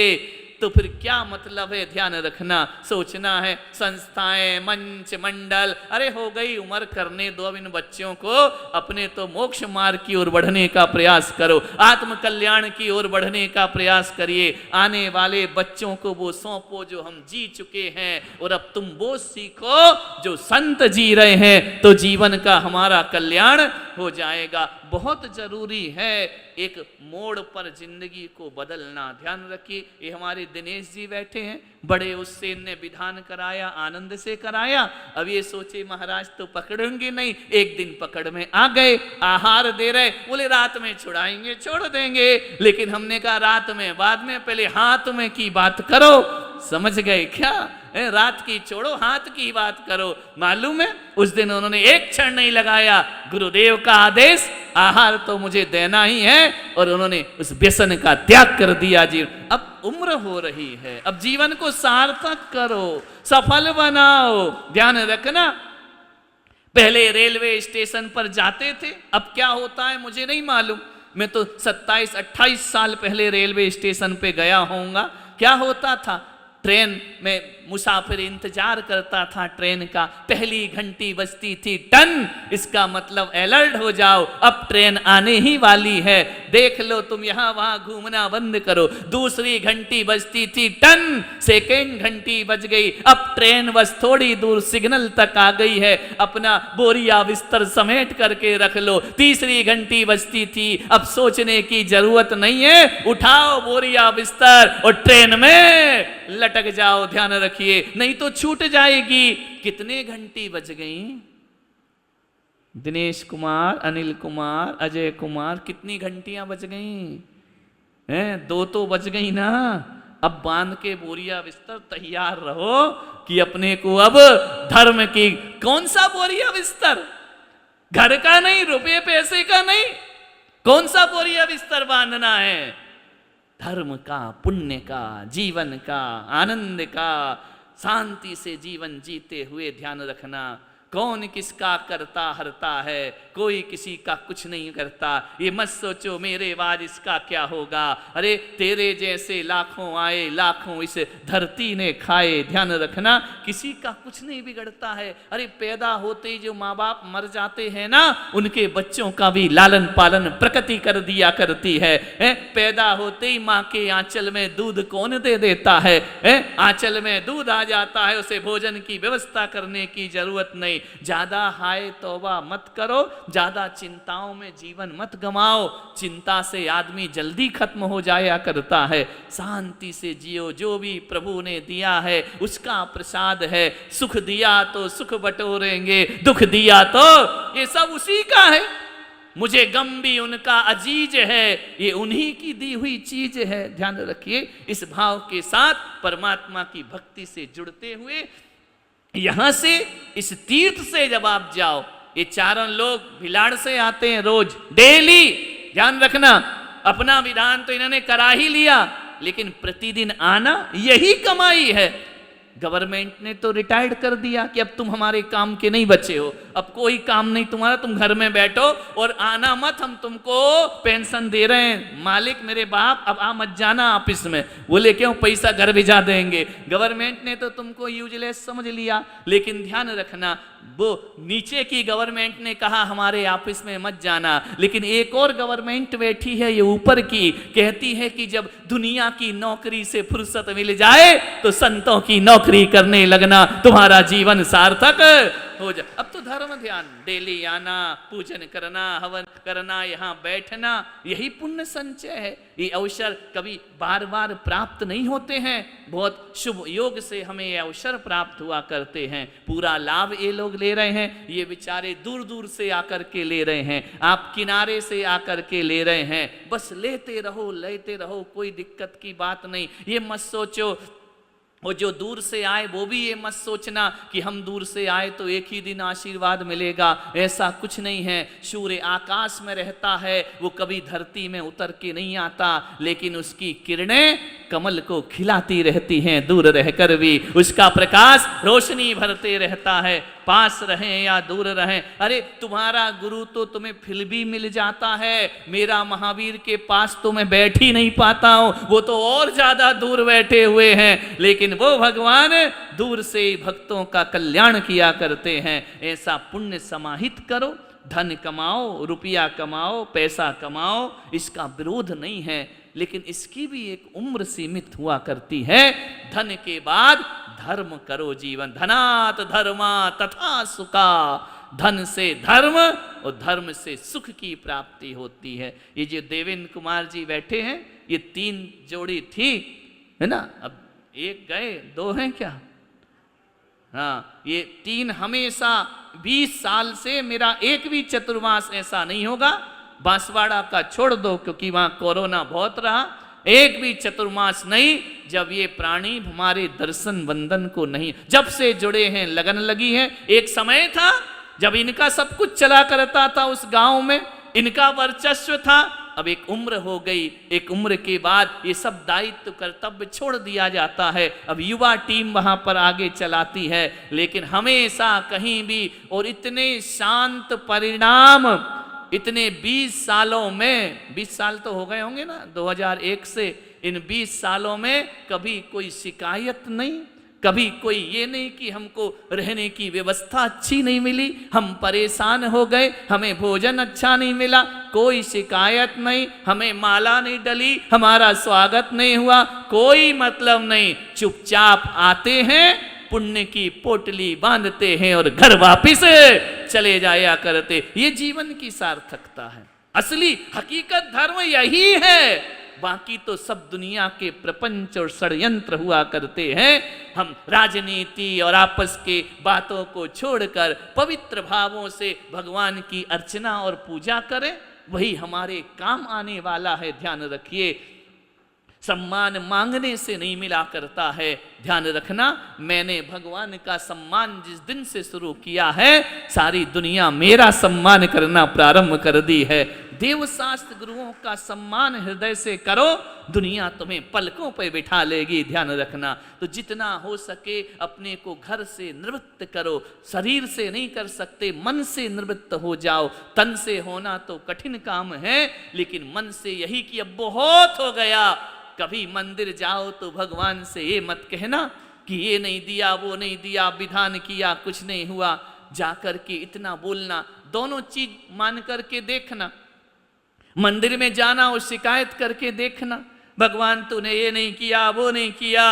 तो फिर क्या मतलब है? ध्यान रखना, सोचना है संस्थाएं, मंच, मंडल, अरे हो गई उम्र, करने दो अब इन बच्चों को, अपने तो मोक्ष मार्ग की ओर बढ़ने का प्रयास करो, आत्म कल्याण की ओर बढ़ने का प्रयास करिए। आने वाले बच्चों को वो सौंपो जो हम जी चुके हैं, और अब तुम वो सीखो जो संत जी रहे हैं, तो जीवन का हमारा कल्याण हो जाएगा। बहुत जरूरी है एक मोड़ पर जिंदगी को बदलना। ध्यान रखिए, ये हमारे दिनेश जी बैठे हैं, बड़े उससे ने विधान कराया, आनंद से कराया। अब ये सोचे महाराज तो पकड़ेंगे नहीं, एक दिन पकड़ में आ गए, आहार दे रहे, बोले रात में छुड़ाएंगे, छोड़ देंगे, लेकिन हमने कहा रात में बाद में, पहले हाथ में की बात करो। समझ गए क्या? रात की छोड़ो, हाथ की बात करो। मालूम है उस दिन उन्होंने एक क्षण नहीं लगाया, गुरुदेव का आदेश, आहार तो मुझे देना ही है, और उन्होंने उस व्यसन का त्याग कर दिया। जी अब उम्र हो रही है, अब जीवन को सार्थक करो, सफल बनाओ। ध्यान रखना, पहले रेलवे स्टेशन पर जाते थे, अब क्या होता है मुझे नहीं मालूम, मैं तो 27-28 साल पहले रेलवे स्टेशन पे गया होऊंगा। क्या होता था, ट्रेन में मुसाफिर इंतजार करता था ट्रेन का, पहली घंटी बजती थी टन, इसका मतलब अलर्ट हो जाओ, अब ट्रेन आने ही वाली है, देख लो तुम यहाँ वहां घूमना बंद करो। दूसरी घंटी बजती थी टन, सेकेंड घंटी बज गई, अब ट्रेन बस थोड़ी दूर सिग्नल तक आ गई है, अपना बोरिया बिस्तर समेट करके रख लो। तीसरी घंटी बजती थी, अब सोचने की जरूरत नहीं है, उठाओ बोरिया बिस्तर और ट्रेन में लटक जाओ। ध्यान रखिए, नहीं तो छूट जाएगी। कितने घंटी बज गई? दिनेश कुमार, अनिल कुमार, अजय कुमार, कितनी घंटियां बज गई हैं? 2 तो बज गई ना। अब बांध के बोरिया बिस्तर तैयार रहो कि अपने को अब धर्म की, कौन सा बोरिया बिस्तर, घर का नहीं, रुपये पैसे का नहीं, कौन सा बोरिया बिस्तर बांधना है? धर्म का, पुण्य का, जीवन का, आनंद का, शांति से जीवन जीते हुए। ध्यान रखना, कौन किसका करता हरता है, कोई किसी का कुछ नहीं करता। ये मत सोचो मेरे बाद इसका क्या होगा, अरे तेरे जैसे लाखों आए, लाखों इस धरती ने खाए। ध्यान रखना, किसी का कुछ नहीं बिगड़ता है। अरे पैदा होते ही जो माँ बाप मर जाते हैं ना, उनके बच्चों का भी लालन पालन प्रकृति कर दिया करती है। पैदा होते ही माँ के आंचल में दूध कौन दे देता है? आंचल में दूध आ जाता है, उसे भोजन की व्यवस्था करने की जरूरत नहीं। ज्यादा हाय तौबा मत करो, ज्यादा चिंताओं में जीवन मत गमाओ। चिंता से आदमी जल्दी खत्म हो जाया करता है। शांति से जियो, जो भी प्रभु ने दिया है उसका प्रसाद है। सुख दिया तो सुख बटोरेंगे, दुख दिया तो ये सब उसी का है। मुझे गम भी उनका अजीज है, ये उन्हीं की दी हुई चीज है। ध्यान रखिए, इस भाव के साथ परमात्मा की भक्ति से जुड़ते हुए यहां से इस तीर्थ से जब आप जाओ, ये चारों लोग भिलाड़ से आते हैं रोज डेली। ध्यान रखना, अपना विधान तो इन्होंने करा ही लिया, लेकिन प्रतिदिन आना यही कमाई है। गवर्नमेंट ने तो रिटायर्ड कर दिया कि अब तुम हमारे काम के नहीं बचे हो, अब कोई काम नहीं तुम्हारा, तुम घर में बैठो और आना मत, हम तुमको पेंशन दे रहे हैं। मालिक मेरे बाप, अब आ मत जाना ऑफिस में। बोले क्यों? पैसा घर भिजा देंगे। गवर्नमेंट ने तो तुमको यूजलेस समझ लिया। लेकिन ध्यान रखना, वो नीचे की गवर्नमेंट ने कहा हमारे ऑफिस में मत जाना, लेकिन एक और गवर्नमेंट बैठी है ये ऊपर की, कहती है कि जब दुनिया की नौकरी से फुर्सत मिल जाए तो संतों की नौकरी करने लगना, तुम्हारा जीवन सार्थक हो जाए। अब तो धर्म ध्यान, डेली आना, पूजन करना, हवन करना, यहाँ बैठना, यही पुण्य संचय है। ये अवसर कभी बार बार प्राप्त नहीं होते हैं, बहुत शुभ योग से हमें ये अवसर प्राप्त हुआ करते हैं। पूरा लाभ ये लोग ले रहे हैं, ये बेचारे दूर दूर से आकर के ले रहे हैं, आप किनारे से आकर के ले रहे हैं। बस लेते रहो, लेते रहो, कोई दिक्कत की बात नहीं। ये मत सोचो, वो जो दूर से आए वो भी ये मत सोचना कि हम दूर से आए तो एक ही दिन आशीर्वाद मिलेगा, ऐसा कुछ नहीं है। सूर्य आकाश में रहता है, वो कभी धरती में उतर के नहीं आता, लेकिन उसकी किरणें कमल को खिलाती रहती हैं, दूर रहकर भी उसका प्रकाश रोशनी भरते रहता है, पास रहें या दूर रहें। अरे तुम्हारा गुरु तो तुम्हें फिर भी मिल जाता है, मेरा महावीर के पास तो मैं बैठ ही नहीं पाता हूं, वो तो और ज्यादा दूर बैठे हुए हैं, लेकिन वो भगवान दूर से भक्तों का कल्याण किया करते हैं। ऐसा पुण्य समाहित करो, धन कमाओ, रुपया कमाओ, पैसा कमाओ, इसका विरोध नहीं है, लेकिन इसकी भी एक उम्र सीमित हुआ करती है। धन के बाद धर्म करो जीवन, धनात धर्मा तथा सुखा, धन से धर्म और धर्म से सुख की प्राप्ति होती है। ये जो देवेंद्र कुमार जी बैठे हैं, ये 3 जोड़ी थी, है ना, अब एक गए, 2 हैं क्या? हाँ, ये 3 हमेशा 20 साल से मेरा एक भी चतुर्मास ऐसा नहीं होगा। बांसवाड़ा का छोड़ दो क्योंकि वहां कोरोना बहुत रहा, एक भी चतुर्मास नहीं जब ये प्राणी हमारे दर्शन वंदन को नहीं, जब से जुड़े हैं लगन लगी है। एक समय था जब इनका सब कुछ चला करता था, उस गांव में इनका वर्चस्व था। अब एक उम्र हो गई, एक उम्र के बाद ये सब दायित्व कर्तव्य छोड़ दिया जाता है। अब युवा टीम वहां पर आगे चलाती है, लेकिन हमेशा कहीं भी, और इतने शांत परिणाम, इतने 20 सालों में, 20 साल तो हो गए होंगे ना 2001 से, इन 20 सालों में कभी कोई शिकायत नहीं, कभी कोई ये नहीं कि हमको रहने की व्यवस्था अच्छी नहीं मिली, हम परेशान हो गए, हमें भोजन अच्छा नहीं मिला, कोई शिकायत नहीं, हमें माला नहीं डली, हमारा स्वागत नहीं हुआ, कोई मतलब नहीं। चुपचाप आते हैं, पुण्य की पोटली बांधते हैं और घर वापिस चले जाया करते। ये जीवन की सार्थकता है, असली हकीकत धर्म यही है। बाकी तो सब दुनिया के प्रपंच और षड्यंत्र हुआ करते हैं। हम राजनीति और आपस के बातों को छोड़कर पवित्र भावों से भगवान की अर्चना और पूजा करें, वही हमारे काम आने वाला है। ध्यान रखिए, सम्मान मांगने से नहीं मिला करता है। ध्यान रखना, मैंने भगवान का सम्मान जिस दिन से शुरू किया है, सारी दुनिया मेरा सम्मान करना प्रारंभ कर दी है। देव शास्त्र गुरुओं का सम्मान हृदय से करो, दुनिया तुम्हें पलकों पर बिठा लेगी। ध्यान रखना, तो जितना हो सके अपने को घर से निवृत्त करो। शरीर से नहीं कर सकते, मन से निवृत्त हो जाओ। तन से होना तो कठिन काम है, लेकिन मन से यही कि अब बहुत हो गया। कभी मंदिर जाओ तो भगवान से ये मत कहना कि ये नहीं दिया, वो नहीं दिया, विधान किया, कुछ नहीं हुआ। जाकर के इतना बोलना, दोनों चीज मान करके देखना। मंदिर में जाना और शिकायत करके देखना, भगवान तूने ये नहीं किया, वो नहीं किया,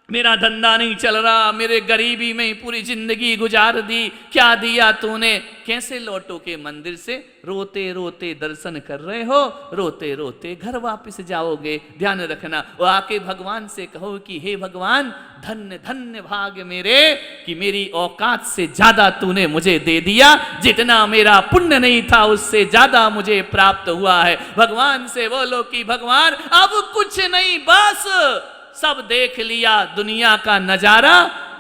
मेरा धंधा नहीं चल रहा, मेरे गरीबी में ही पूरी जिंदगी गुजार दी, क्या दिया तूने? कैसे लौटोगे मंदिर से? रोते रोते दर्शन कर रहे हो, रोते रोते घर वापस जाओगे। ध्यान रखना। वो आके भगवान से कहो कि हे भगवान, धन्य धन्य भाग्य मेरे कि मेरी औकात से ज्यादा तूने मुझे दे दिया, जितना मेरा पुण्य नहीं था उससे ज्यादा मुझे प्राप्त हुआ है। भगवान से बोलो कि भगवान अब कुछ नहीं, बस सब देख लिया दुनिया का नजारा,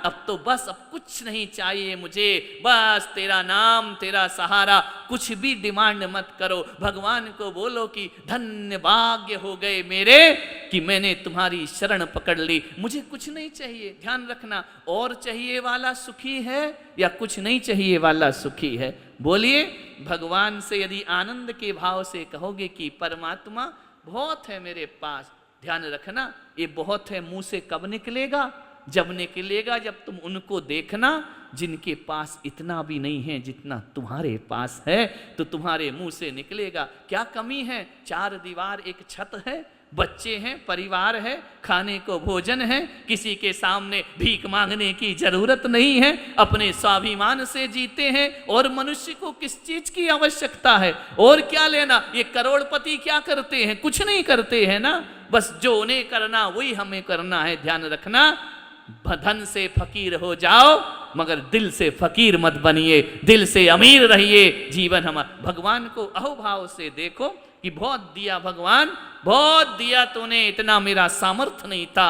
अब तो बस अब कुछ नहीं चाहिए मुझे, बस तेरा नाम तेरा सहारा, कुछ भी डिमांड मत करो। भगवान को बोलो कि धन्य भाग्य हो गए मेरे कि मैंने तुम्हारी शरण पकड़ ली, मुझे कुछ नहीं चाहिए। ध्यान रखना, और चाहिए वाला सुखी है या कुछ नहीं चाहिए वाला सुखी है? बोलिए। भगवान से यदि आनंद के भाव से कहोगे कि परमात्मा बहुत है मेरे पास, ध्यान रखना, ये बहुत है मुंह से कब निकलेगा? जब निकलेगा जब तुम उनको देखना जिनके पास इतना भी नहीं है जितना तुम्हारे पास है, तो तुम्हारे मुंह से निकलेगा। क्या कमी है? 4 दीवार एक छत है, बच्चे हैं, परिवार है, खाने को भोजन है, किसी के सामने भीख मांगने की जरूरत नहीं है, अपने स्वाभिमान से जीते हैं। और मनुष्य को किस चीज की आवश्यकता है? और क्या लेना? ये करोड़पति क्या करते हैं? कुछ नहीं करते हैं ना, बस जो उन्हें करना वही हमें करना है। ध्यान रखना, धन से फकीर हो जाओ मगर दिल से फकीर मत बनिए, दिल से अमीर रहिए। जीवन हमारा भगवान को अहोभाव से देखो कि बहुत दिया भगवान, बहुत दिया तूने, इतना मेरा सामर्थ्य नहीं था,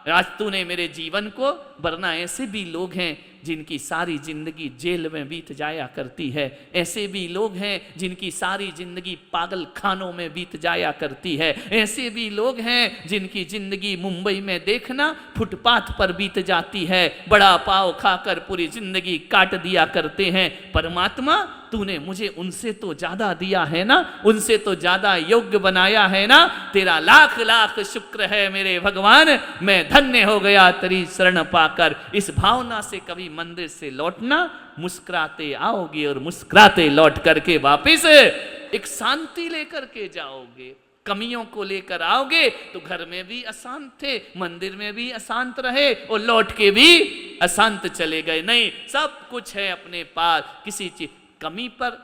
आज तूने मेरे जीवन को। वरना ऐसे भी लोग हैं जिनकी सारी जिंदगी जेल में बीत जाया करती है, ऐसे भी लोग हैं जिनकी सारी जिंदगी पागल खानों में बीत जाया करती है, ऐसे भी लोग हैं जिनकी जिंदगी मुंबई में देखना फुटपाथ पर बीत जाती है, बड़ा पाव खाकर पूरी जिंदगी काट दिया करते हैं। परमात्मा तूने मुझे उनसे तो ज्यादा दिया है ना, उनसे तो ज्यादा योग्य बनाया है ना, तेरा लाख लाख शुक्र है मेरे भगवान, मैं धन्य हो गया तेरी शरण पाकर। इस भावना से कभी मंदिर से लौटना, मुस्कुराते आओगे और मुस्कुराते लौट करके वापिस एक शांति लेकर के जाओगे। कमियों को लेकर आओगे तो घर में भी अशांत थे, मंदिर में भी अशांत रहे और लौट के भी अशांत चले गए। नहीं, सब कुछ है अपने पास, किसी चीज कमी पर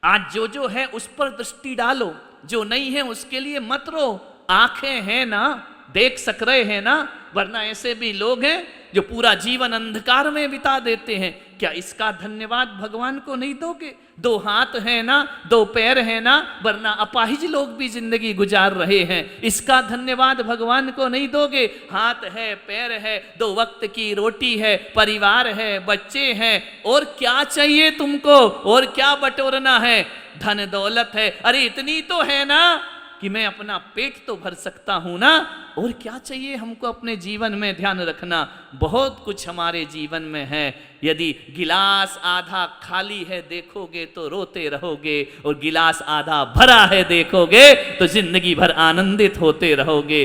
आज जो है उस पर दृष्टि डालो, जो नहीं है उसके लिए मत रो। आंखें हैं ना, देख सक रहे हैं ना, वरना ऐसे भी लोग हैं जो पूरा जीवन अंधकार में बिता देते हैं। क्या इसका धन्यवाद भगवान को नहीं दोगे? 2 हाथ है ना, 2 पैर है ना, वरना अपाहिज लोग भी जिंदगी गुजार रहे हैं, इसका धन्यवाद भगवान को नहीं दोगे? हाथ है, पैर है, 2 वक्त की रोटी है, परिवार है, बच्चे हैं, और क्या चाहिए तुमको? और क्या बटोरना है? धन दौलत है, अरे इतनी तो है ना कि मैं अपना पेट तो भर सकता हूं ना, और क्या चाहिए हमको अपने जीवन में? ध्यान रखना, बहुत कुछ हमारे जीवन में है। यदि गिलास आधा खाली है देखोगे तो रोते रहोगे, और गिलास आधा भरा है देखोगे तो जिंदगी भर आनंदित होते रहोगे।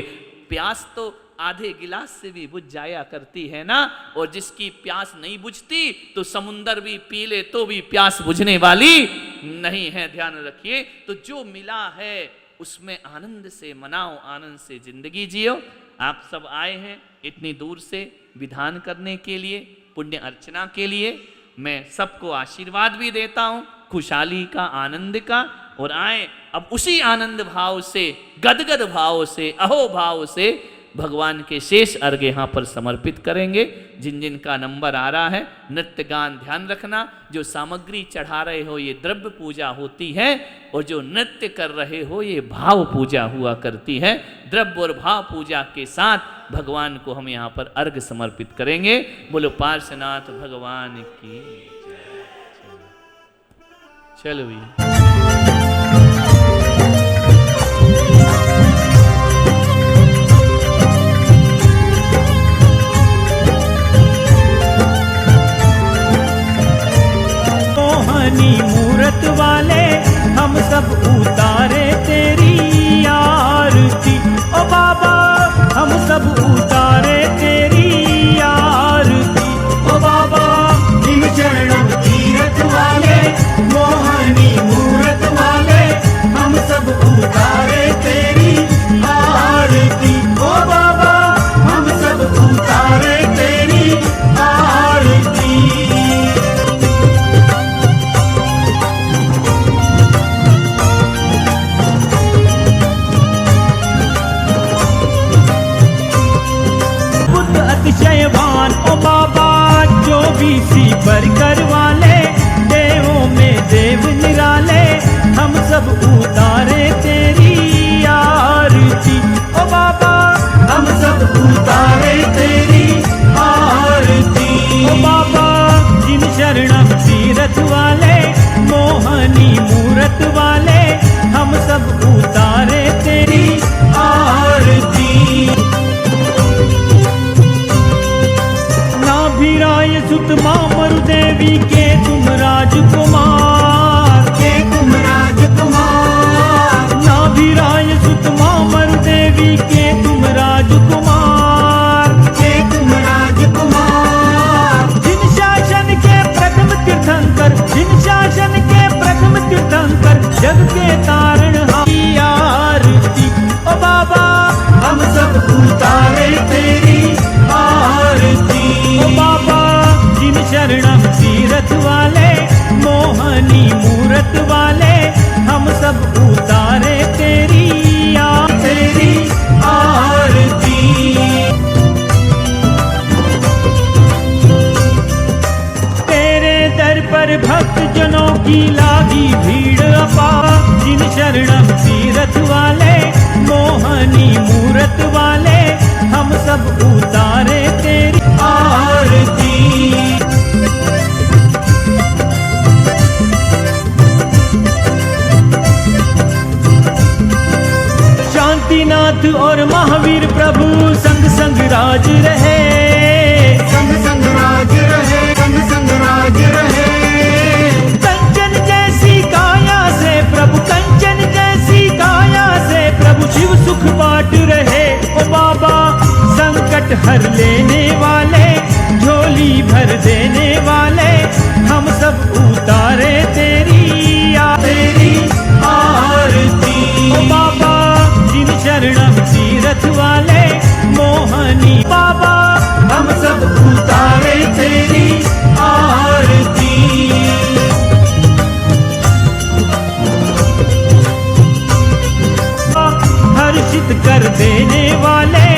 प्यास तो आधे गिलास से भी बुझ जाया करती है ना, और जिसकी प्यास नहीं बुझती तो समुंदर भी पी ले तो भी प्यास बुझने वाली नहीं है। ध्यान रखिए, तो जो मिला है उसमें आनंद से मनाओ, आनंद से जिंदगी जियो। आप सब आए हैं इतनी दूर से विधान करने के लिए, पुण्य अर्चना के लिए। मैं सबको आशीर्वाद भी देता हूँ खुशहाली का, आनंद का, और आए अब उसी आनंद भाव से, गदगद भाव से, अहो भाव से भगवान के शेष अर्घ यहाँ पर समर्पित करेंगे। जिन जिन का नंबर आ रहा है, नृत्य गान ध्यान रखना, जो सामग्री चढ़ा रहे हो ये द्रव्य पूजा होती है, और जो नृत्य कर रहे हो ये भाव पूजा हुआ करती है। द्रव्य और भाव पूजा के साथ भगवान को हम यहाँ पर अर्घ समर्पित करेंगे। बोलो पार्श्वनाथ भगवान की जय। चलो भैया। मूरत वाले हम सब उतारे तेरी आरती, ओ बाबा हम सब उतारे तेरी आरती, ओ बाबा जिन चरणों तीरथ वाले मोहनी कर वाले, देवों में देव निराले, हम सब उतारे तेरी आरती। ओ बाबा हम सब उतारे तेरी आरती। ओ बाबा जिन शरणम तीरथ वाले, मोहनी मूरत वाले, हम सब उतारे तेरी आरती। नाभिराय सुत मामरु देवी के तुम राजकुमार, के तुम राजकुमार। नाभिराय सुत मामरु देवी के तुम राजकुमार, के तुम राजकुमार। जिन शासन के प्रथम तीर्थंकर, जिन शासन के प्रथम तीर्थंकर, जग के तारण हमारी आरती। ओ बाबा हम सब उतारे तेरी आरती। ओ बाबा जिन शरणम तीरथ वाले, मोहनी मूरत वाले, हम सब उतारे तेरी तेरी आरती। तेरे दर पर भक्त जनों की लागी भीड़ अपार, जिन शरणम तीरथ वाले, मोहनी मूरत वाले, हम सब उतारे तेरी आरती। शांतिनाथ और महावीर प्रभु संग संग राज रहे, संग संग राज रहे, संग संग राज रहे। कंचन जैसी काया से प्रभु, कंचन जैसी काया से प्रभु, शिव सुख बांट रहे। ओ बाबा संकट हर लेने वाले, झोली भर देने वाले, हम सब उतारे तेरी तेरी आरती। ओ बाबा जिन शरणम तीरथ वाले, मोहनी बाबा हम सब उतारे तेरी आरती। हर्षित कर देने वाले,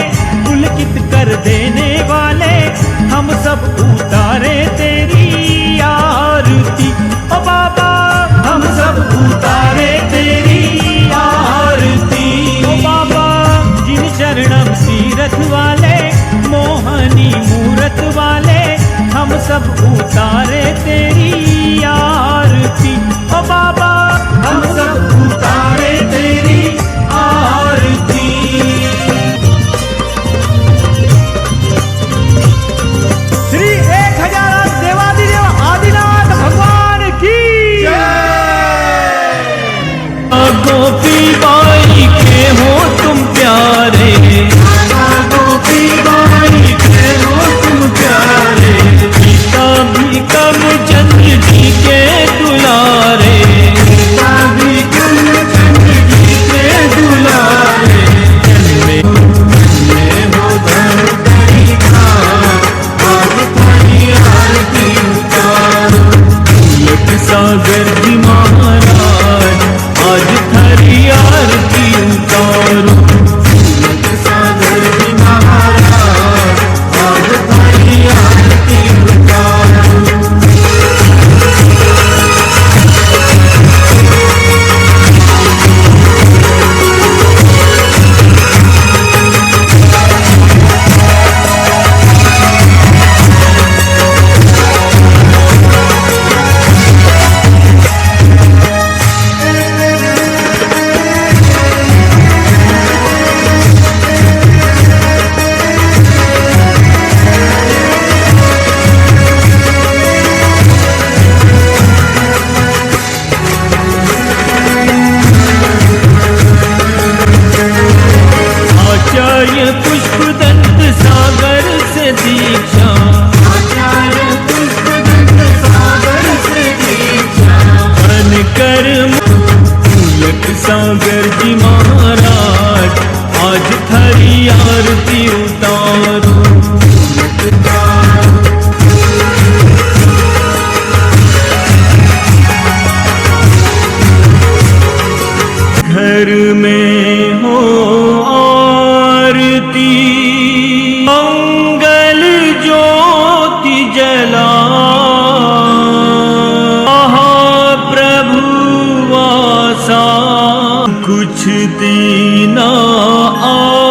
पुलकित कर देने वाले, हम सब उतारे तेरी आरती। ओ बाबा हम सब उतारे तेरी आरती। ओ बाबा जिन शरणम तीरथ वाले, मोहनी मूरत वाले, हम सब उतारे तेरी आरती। ओ बाबा हम सब उतारे तेरी आरती। श्री 1008 देवादिदेव आदिनाथ भगवान की गोपी बाई के हो तुम प्यारे, गोपी बाई के हो तुम प्यारे। पिता भी कम चंद्र जी के दुलारे, कभी कल चंद्र के दुलारे। मैं हो धरती का, आज तेरी आरती उतारो। सागर जी महाराज आज थारी आरती उतारो। सागर जी महाराज आज तेरी आरती उतारो। आचार्य पुष्पदंत सागर से दीक्षा, आचार्य पुष्पदंत सागर से दीक्षा। मन कर मूलक सागर जी महाराज आज थारी आरती उतारो। घर में हो आरती, मंगल ज्योति जला ना